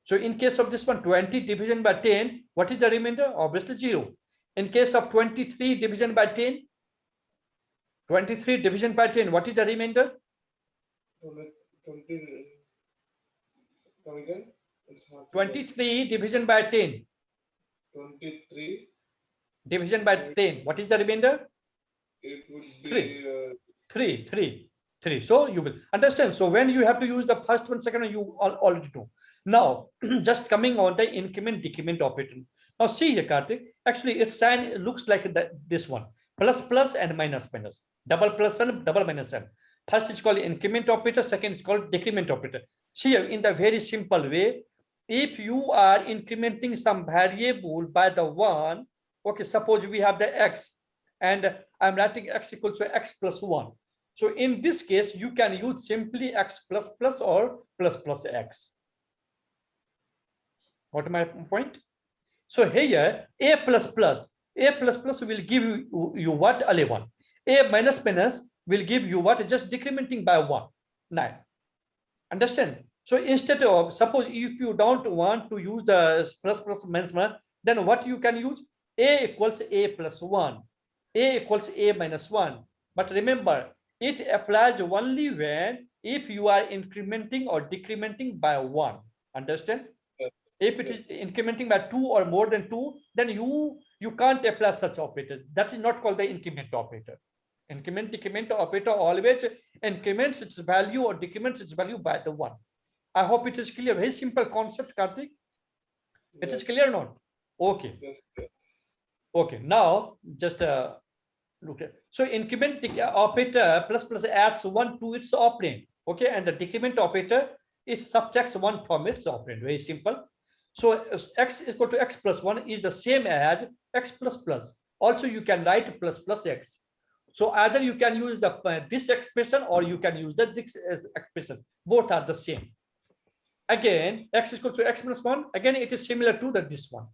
So in case of this one, 20 division by 10, what is the remainder? Obviously 0. In case of 23 division by 10, 23 division by 10, what is the remainder? 20, come again? 23 division by 10. 23 division by 10. What is the remainder? It would be 3. So you will understand. So when you have to use the first one, second one, you already know. Now, just coming on the increment decrement operator. Now see here, Karthik. Actually, its sign looks like this one. Plus plus and minus minus. Double plus and double minus and. First is called increment operator. Second is called decrement operator. See here, in the very simple way, if you are incrementing some variable by the one, okay, suppose we have the x, and I'm writing x equals to x plus 1. So in this case, you can use simply x plus plus or plus plus x. What my point? So here, a plus plus will give you what? 11. A minus minus will give you what? Just decrementing by 1, 9. Understand? So instead of, suppose if you don't want to use the plus plus minus minus, then what you can use? A equals a plus 1, a equals a minus 1. But remember, it applies only when if you are incrementing or decrementing by 1. Understand? Yes. If it is incrementing by 2 or more than 2, then you can't apply such operator. That is not called the increment operator. Increment decrement operator always increments its value or decrements its value by the 1. I hope it is clear. Very simple concept, Karthik. It is clear or not? Okay. yes, yes. Okay. Now just look at. So increment operator plus plus adds 1 to its operand. Okay, and the decrement operator it subtracts 1 from its operand. Very simple. So x is equal to x plus 1 is the same as x plus plus. Also, you can write plus plus x. So either you can use the this expression or you can use the this expression. Both are the same. Again, x is equal to x minus 1. Again, it is similar to this one.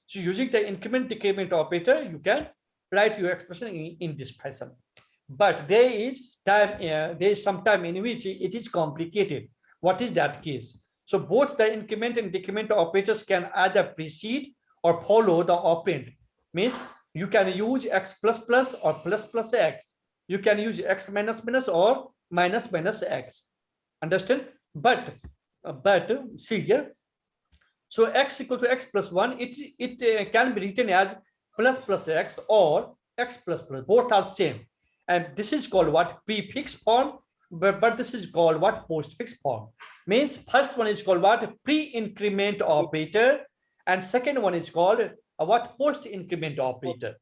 So using the increment decrement operator, you can write your expression in this fashion. But there is some time in which it is complicated. What is that case? So both the increment and decrement operators can either precede or follow the operand. Means you can use x plus plus or plus plus x. You can use x minus minus or minus minus x. Understand? But see here. So x equal to x plus 1, it can be written as plus plus x or x plus plus. Both are same. And this is called what? Prefix form. But this is called what? Postfix form. Means first one is called what? Pre-increment operator. And second one is called what? Post-increment operator.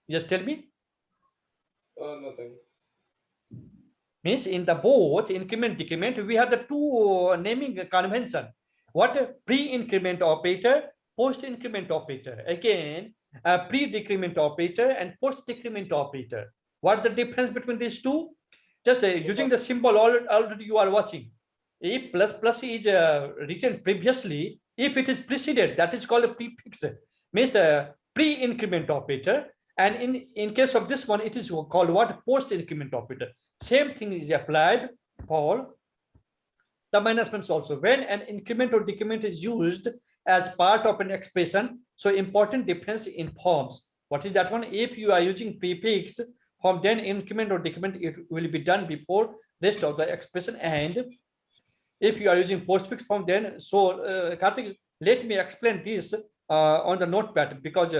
Just tell me. Nothing. Means in the both increment decrement, we have the two naming convention. What? Pre-increment operator, post-increment operator. Again, pre-decrement operator and post-decrement operator. What is the difference between these two? Just using the symbol already you are watching. If plus plus is written previously, if it is preceded, that is called a prefix. Means pre-increment operator. And in case of this one, it is called what? Post-increment operator. Same thing is applied for the minus minus also. When an increment or decrement is used as part of an expression, so important difference in forms. What is that one? If you are using prefix form, then increment or decrement, it will be done before rest of the expression. And if you are using postfix form, then so Karthik, let me explain this on the notepad because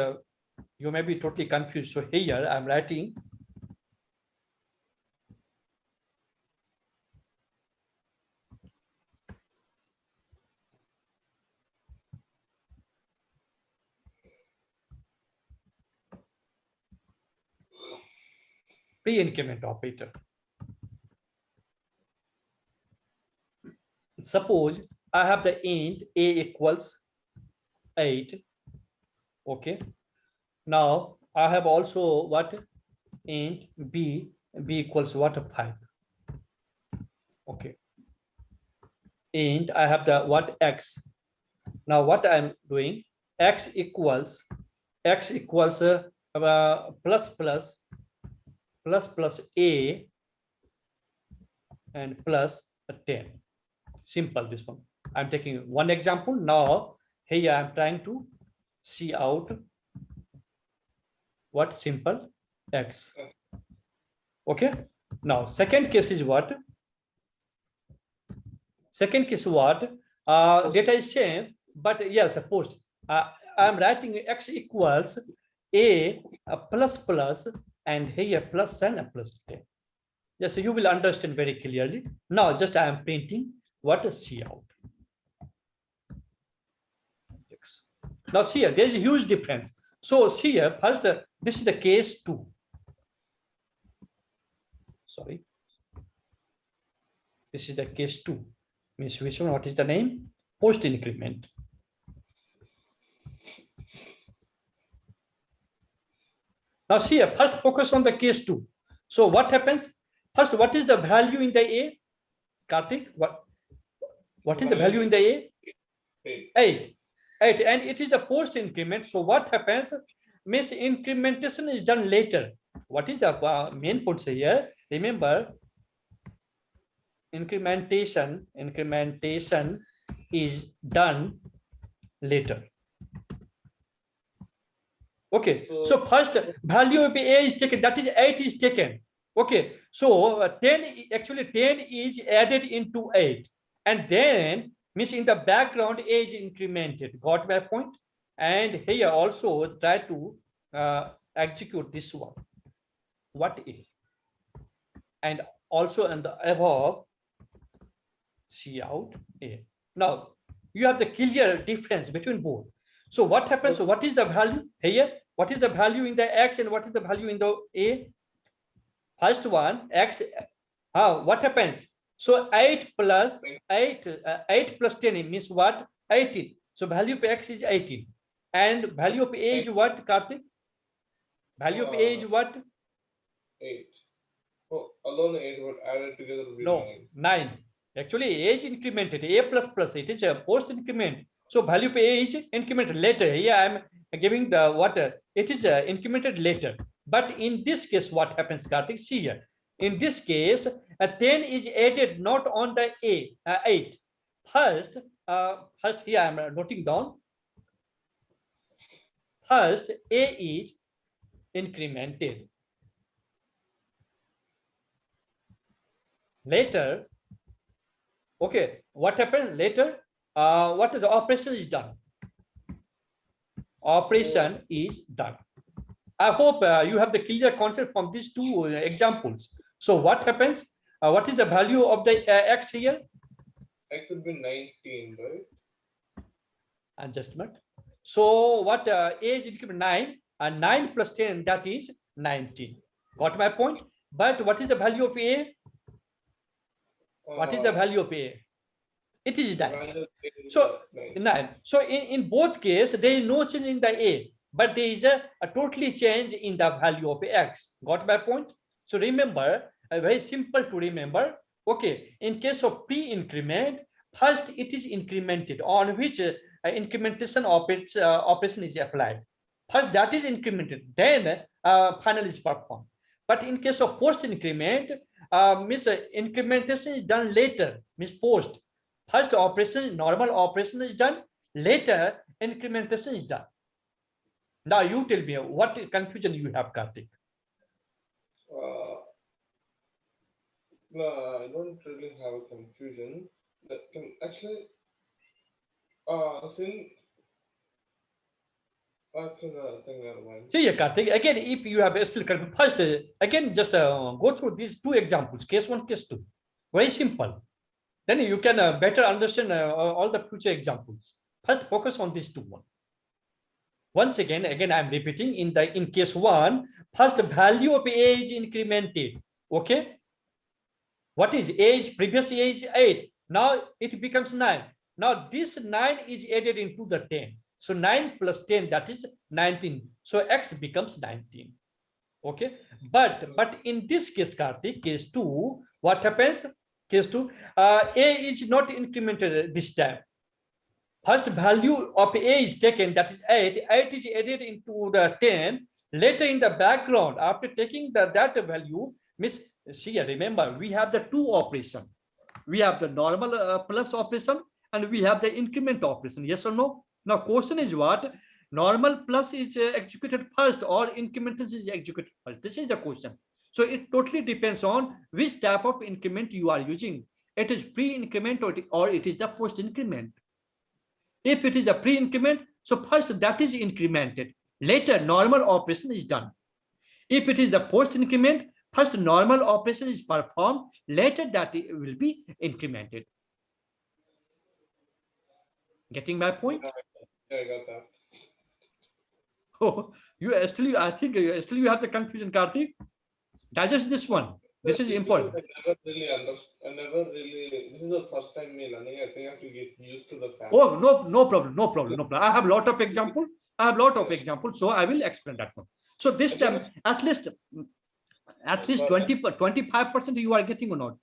you may be totally confused. So here I'm writing pre-increment operator. Suppose I have the int a equals 8. Okay. Now I have also what int b equals what 5. Okay. Int I have the what x. Now what I'm doing, x equals plus plus a and plus 10. Simple this one. I'm taking one example. Now here I'm trying to see out what simple x. Okay. Now second case is what? Second case what? Data is same, but yes, post. I'm writing x equals a plus plus and here plus and a plus 10. Yes, so you will understand very clearly. Now just I am printing what is C out. Now see here, there's a huge difference. So see here, first this is the case 2. Sorry. This is the case 2. Means which one? What is the name? Post increment. Now see here, first focus on the case 2. So what happens? First, what is the value in the A? Karthik, what is the value in the A? 8. And it is the post increment. So what happens? Means incrementation is done later. What is the main point here? Remember, incrementation is done later. Okay, so first value of A is taken, that is 8 is taken. Okay, so 10 is added into 8, and then means in the background A is incremented. Got my point? And here also try to execute this one. What A? And also in the above C out A. Now you have the clear difference between both. So what happens? So what is the value here? What is the value in the X and what is the value in the A? First one, X, what happens? So 8 plus 10 means what? 18. So value of X is 18. And value of A is what, Karthik? Value of A is what? 8. Oh, alone 8, but added together will be no, 9. Actually, A is incremented. A plus plus, it is a post increment. So value of A is incremented later. Here I am giving the what? It is incremented later. But in this case, what happens, Karthik? See here. In this case, a 10 is added not on the A, 8. First here I am noting down. First, A is incremented. Later, okay, what happened later? What is the operation is done? Operation is done. I hope you have the clear concept from these two examples. So what happens? What is the value of the X here? X would be 19, right? Adjustment. So what A is increment 9 and 9 plus 10, that is 19. Got my point? But what is the value of A? What is the value of A? It is 9. So 9. So in both cases, there is no change in the A, but there is a totally change in the value of X. Got my point? So remember, very simple to remember. Okay, in case of pre-increment, first it is incremented on which incrementation operation is applied. First that is incremented, then final is performed. But in case of post-increment, means incrementation is done later, means post. First operation, normal operation is done, later incrementation is done. Now you tell me what confusion you have, Karthik. No, I don't really have a confusion. That can actually, since See, Karthik, again, if you have still first, again, just go through these two examples, case 1, case 2. Very simple. Then you can better understand all the future examples. First, focus on these two. Once again, I'm repeating in case one, first value of a is incremented. Okay. What is age? Previous age 8. Now it becomes 9. Now this 9 is added into the 10. So 9 plus 10, that is 19. So x becomes 19. Okay. But in this case, Karthik, case 2, what happens? Case 2, a is not incremented this time. First value of a is taken, that is 8. 8 is added into the 10. Later in the background, after taking that value, miss, see, remember, we have the two operation. We have the normal plus operation and we have the increment operation. Yes or no? Now, question is what? Normal plus is executed first or increment is executed first. This is the question. So it totally depends on which type of increment you are using. It is pre-increment or it is the post-increment. If it is the pre-increment, so first that is incremented. Later, normal operation is done. If it is the post-increment, first normal operation is performed. Later, that will be incremented. Getting my point? Yeah, I got that. Oh, I think you have the confusion, Karthik. Digest this one. This is important. I never really. This is the first time me learning. I think I have to get used to the fact. Oh, no problem. I have a lot of examples. So I will explain that one. So this time, at least 25% you are getting or not?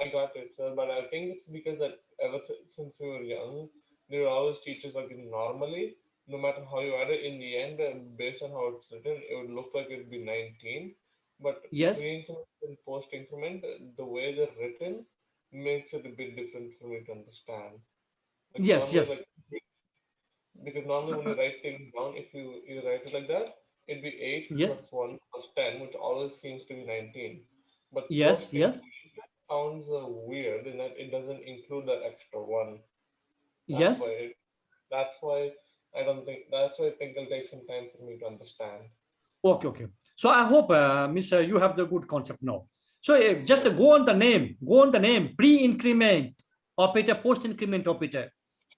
I got it, sir. But I think it's because that ever since we were young, there were always teachers like normally, no matter how you add it, in the end, based on how it's written, it would look like it'd be 19. But Yes. pre-increment and post-increment, the way they're written makes it a bit different for me to understand. Like Yes. because normally when you write things down, if you write it like that, it'd be 8 Yes. plus 1 plus 10, which always seems to be 19. But Yes. sounds weird in that it doesn't include that extra 1. Yes. That's why I think it'll take some time for me to understand. Okay. So I hope, Miss, you have the good concept now. So just go on the name, pre-increment operator, post-increment operator.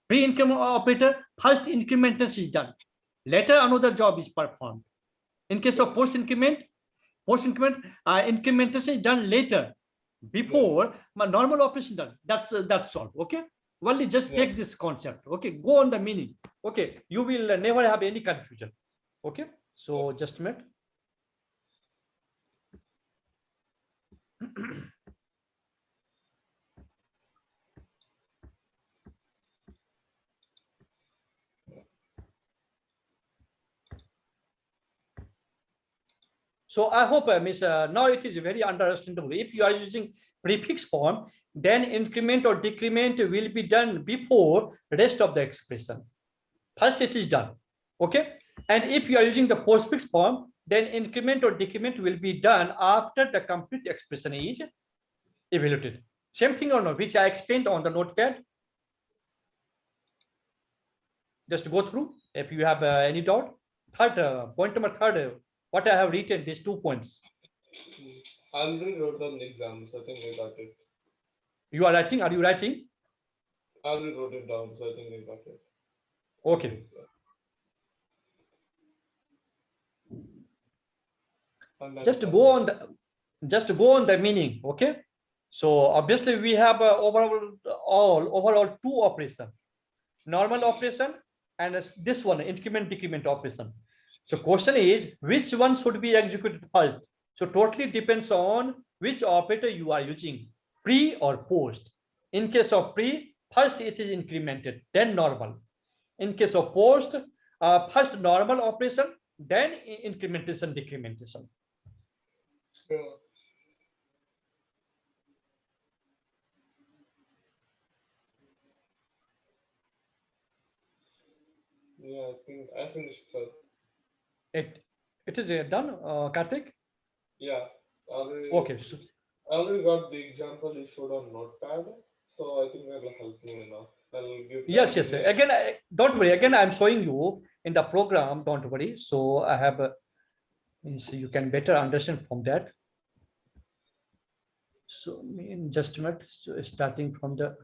Pre-increment operator, first increment is done. Later, another job is performed. In case of post-increment, incrementation is done later, before my normal operation done. That's all. Okay. Only just take this concept. Okay. Go on the meaning. Okay. You will never have any confusion. Okay. So just a minute. So I hope, Miss, now it is very understandable. If you are using prefix form, then increment or decrement will be done before rest of the expression. First it is done. Okay. And if you are using the postfix form, then increment or decrement will be done after the complete expression is evaluated. Same thing or no, which I explained on the notepad. Just go through if you have any doubt. Point number third, what I have written, these 2 points. I already wrote down the exam, so I think I got it. You are writing? Are you writing? I already wrote it down, so I think I got it. Okay. Just go on the meaning. Okay. So obviously we have overall 2 operation, normal operation and this one, increment decrement operation. So question is, which one should be executed first? So totally depends on which operator you are using, pre or post. In case of pre, first it is incremented, then normal. In case of post, first normal operation, then incrementation, decrementation. Sure. Yeah, I think I finished, sir. It is done, Karthik? Yeah. Okay. So, I already got the example you showed on Notepad, so I think that will help me enough. yes. Again, don't worry. Again, I'm showing you in the program. Don't worry. So I have, so you can better understand from that. So in just a minute, so starting from the.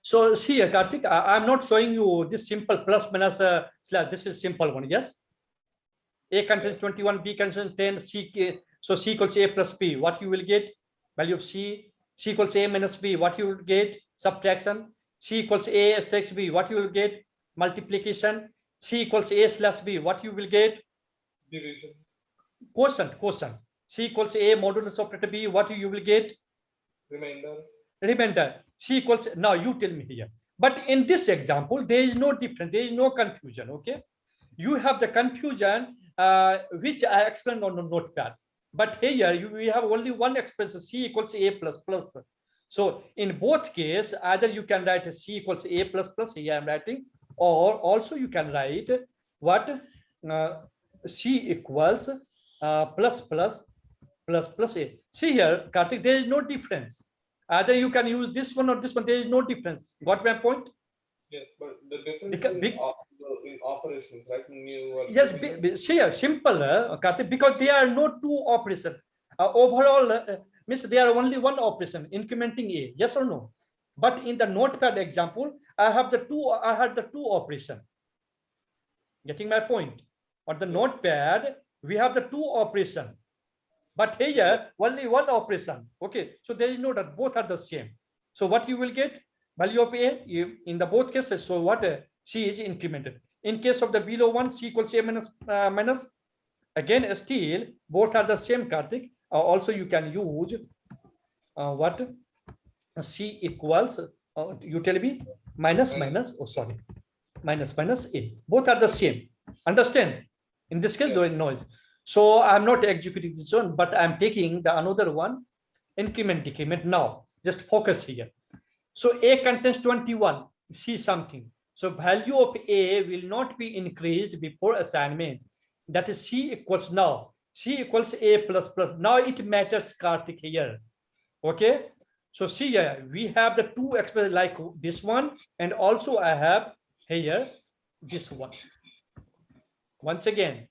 So see here, Karthik, I'm not showing you this simple plus minus slash. This is simple one. Yes. A contains 21, B contains 10, so C equals A plus B. What you will get? Value of C. C equals A minus B. What you will get? Subtraction. C equals A asterisk B. What you will get? Multiplication. C equals A slash B. What you will get? Division. Quotient. C equals A modulus operator B. What you will get? Remainder. C equals, now you tell me here. But in this example, there is no difference. There is no confusion. Okay. You have the confusion which I explained on the notepad. But here we have only one expression, C equals A plus plus. So in both cases, either you can write C equals A plus plus, here I'm writing, or also you can write what C equals plus plus A. See here, Karthik, there is no difference. Either you can use this one or this one. There is no difference. Got my point? Yes, but the difference in operations, right? Yes, see, simple, Karthik, because there are no two operations. Overall, means there are only one operation, incrementing A. Yes or no? But in the notepad example, I had the two operation. Getting my point? On the notepad, we have the two operation. But here, only one operation. Okay, so there is no that both are the same. So what you will get? Value of A in the both cases. So what C is incremented. In case of the below one, C equals A minus. Again, still both are the same, Karthik. Also, you can use what C equals. You tell me minus. Oh, sorry, minus A. Both are the same. Understand? In this case, there is noise. So I'm not executing this one, but I'm taking the another one, increment, decrement. Now, just focus here. So A contains 21, see something. So value of A will not be increased before assignment. That is C equals now. C equals A plus plus. Now it matters, Karthik, here. Okay. So see here, we have the two expressions like this one, and also I have here this one. Once again,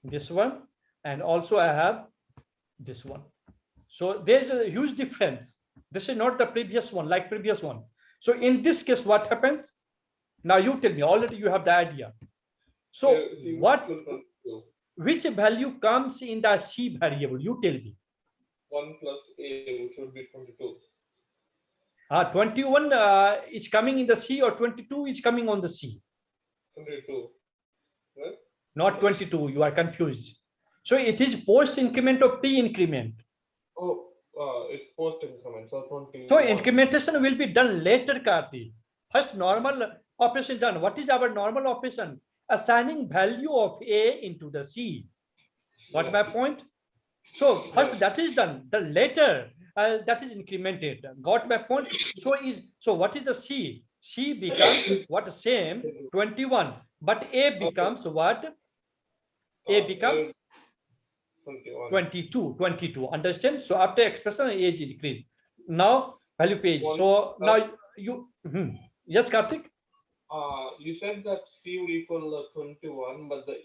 this one, and also I have this one. So there's a huge difference. This is not the previous one, like previous one. So in this case, what happens? Now you tell me, already you have the idea. So which value comes in the C variable? You tell me. 1 plus A, which would be 22. 21 is coming in the C, or 22 is coming on the C? 22. Right? Not 22, you are confused. So it is post increment or pre increment? Oh, it's post increment. So 20. So incrementation will be done later, Karthi. First normal operation done. What is our normal operation? Assigning value of A into the C. What my point? So first that is done. The later that is incremented. Got my point? So what is the C? C becomes what? Same 21, but A becomes what? A becomes 22. Understand? So after expression, age increase. Now value page. So now you yes, Karthik. You said that C would equal 21, but the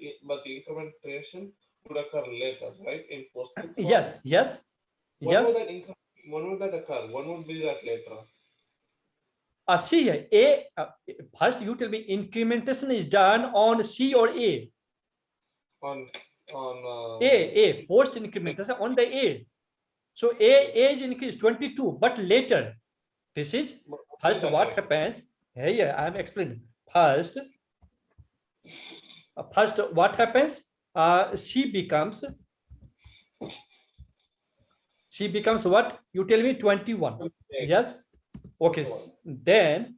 incrementation would occur later, right? In post. Yes. When would that occur? When would be that later? See here, A. First, you tell me incrementation is done on C or A. On A post incrementation on the A. So A is increased 22, but later. This is first what happens. Here I am explaining. First what happens? C becomes what? You tell me 21. Yes. Okay. Then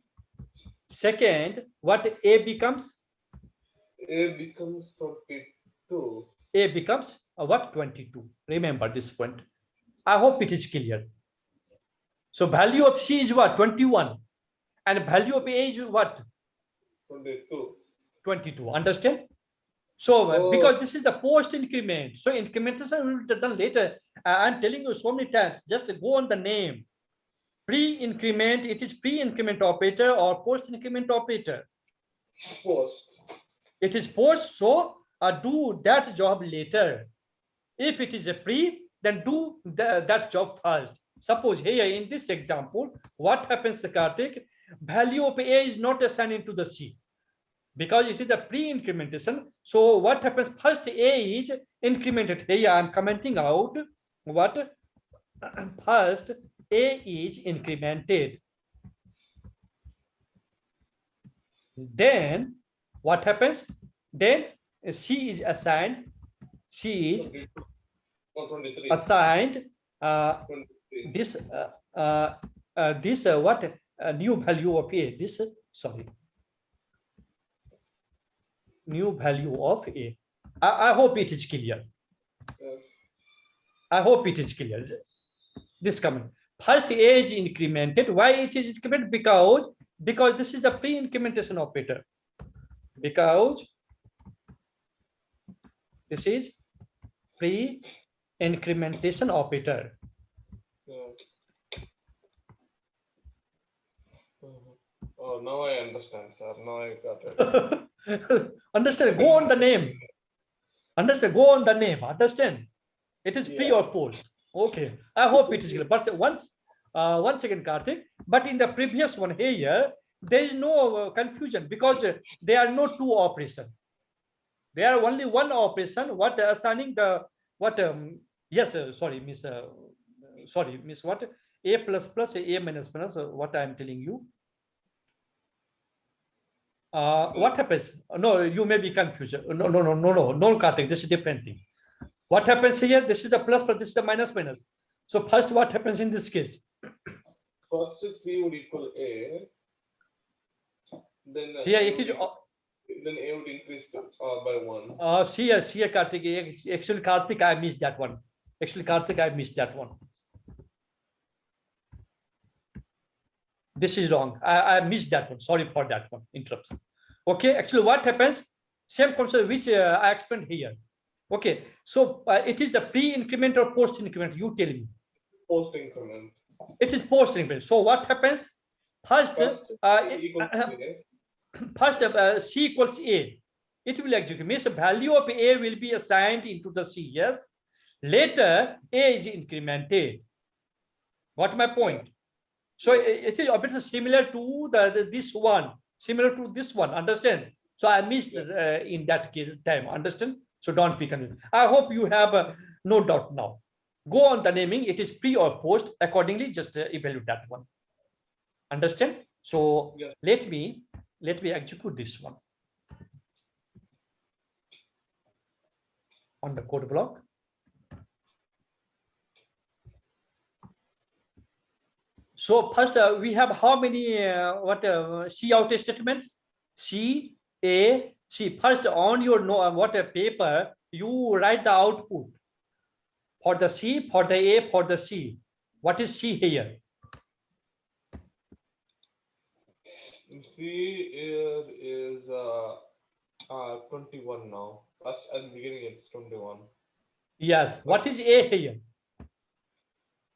second, what A becomes? A becomes 22. A becomes what? 22. Remember this point. I hope it is clear. So value of C is what? 21. And value of A is what? 22. Understand? So because this is the post increment, so incrementation will be done later. I'm telling you so many times, just go on the name. Pre-increment, it is pre-increment operator or post-increment operator? Post. It is post, so do that job later. If it is a pre, then do that job first. Suppose here in this example, what happens, Karthik? Value of A is not assigned into the C because it is a pre-incrementation. So what happens? First A is incremented. Here I am commenting out what first A is incremented. Then what happens? Then C is assigned. C is assigned this what new value of A. This sorry, new value of A. I hope it is clear. Yes. I hope it is clear. This comment. First A is incremented. Why it is incremented? Because this is the pre-incrementation operator. Because this is pre-incrementation operator. Yeah. Oh, now I understand, sir. Now I got it. Understand? Go on the name. Understand? Go on the name. Understand? It is pre or post. Okay. I hope it is clear. But once again, Karthik. But in the previous one here, there is no confusion because there are no two operations. There are only one operation. What assigning the what? Yes, sorry, miss. Sorry, miss. What? A plus plus A minus minus. What I am telling you. What happens? No, you may be confused. No, Karthik. This is different thing. What happens here? This is the plus, but this is the minus minus. So first, what happens in this case? First C would equal A. Then See, it is. Then A would increase by 1. See, Karthik. Actually, Karthik, I missed that one. This is wrong. I missed that one. Sorry for that one. Interruption. Okay. Actually, what happens? Same concept which I explained here. Okay. So it is the pre-increment or post-increment. You tell me. Post-increment. It is post-increment. So what happens? First C equals A. It will execute. Means the value of A will be assigned into the C. Yes. Later A is incremented. Got my point? So it is a bit similar to this one. Similar to this one. Understand? So I missed in that case time. Understand? So don't be confused. I hope you have no doubt now. Go on the naming. It is pre or post. Accordingly, just evaluate that one. Understand? So yes. let me execute this one on the code block. So first we have how many C out statements? C, A, C. First on your paper, you write the output for the C, for the A, for the C. What is C here? C here is 21 now. First at the beginning it's 21. Yes. What is A here?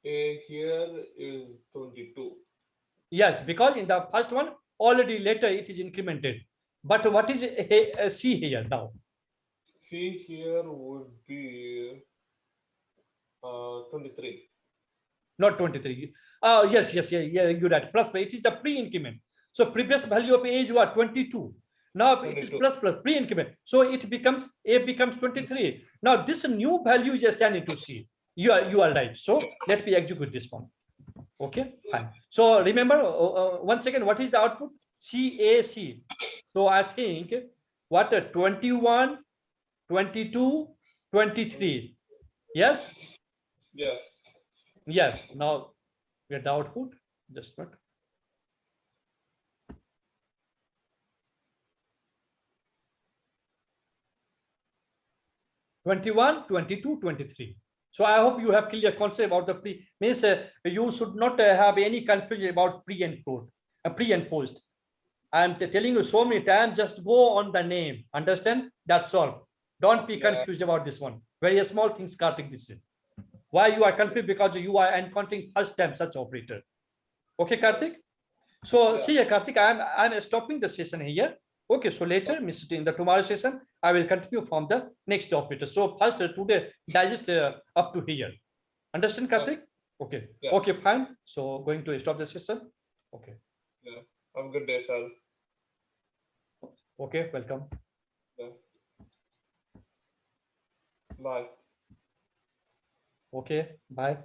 A here is 22. Yes, because in the first one already later it is incremented. But what is C here now? C here would be 23. Not 23. Yes, you're right. Plus, it is the pre-increment. So previous value of A is what? 22. Now 22. It is plus pre-increment. So it becomes A becomes 23. Now this new value is assigned into C. You are right. So let me execute this one. Okay, fine. So remember once again, what is the output? CAC. So I think what 21, 22, 23. Yes. Yes. Yes. Now get the output. Just what. (21, 22, 23). So I hope you have clear concept about the pre. Means you should not have any confusion about pre and post. I'm telling you so many times. Just go on the name. Understand? That's all. Don't be confused about this one. Very small things, Karthik. This is why you are confused, because you are encountering first time such operator. Okay, Karthik. So see, Karthik, I'm stopping the session here. Okay, so later, in the tomorrow session, I will continue from the next operator. So first today, digest up to here. Understand, Karthik? Okay. Yeah. Okay, fine. So going to stop the session. Okay. Yeah. Have a good day, sir. Okay, welcome. Yeah. Bye. Okay, bye.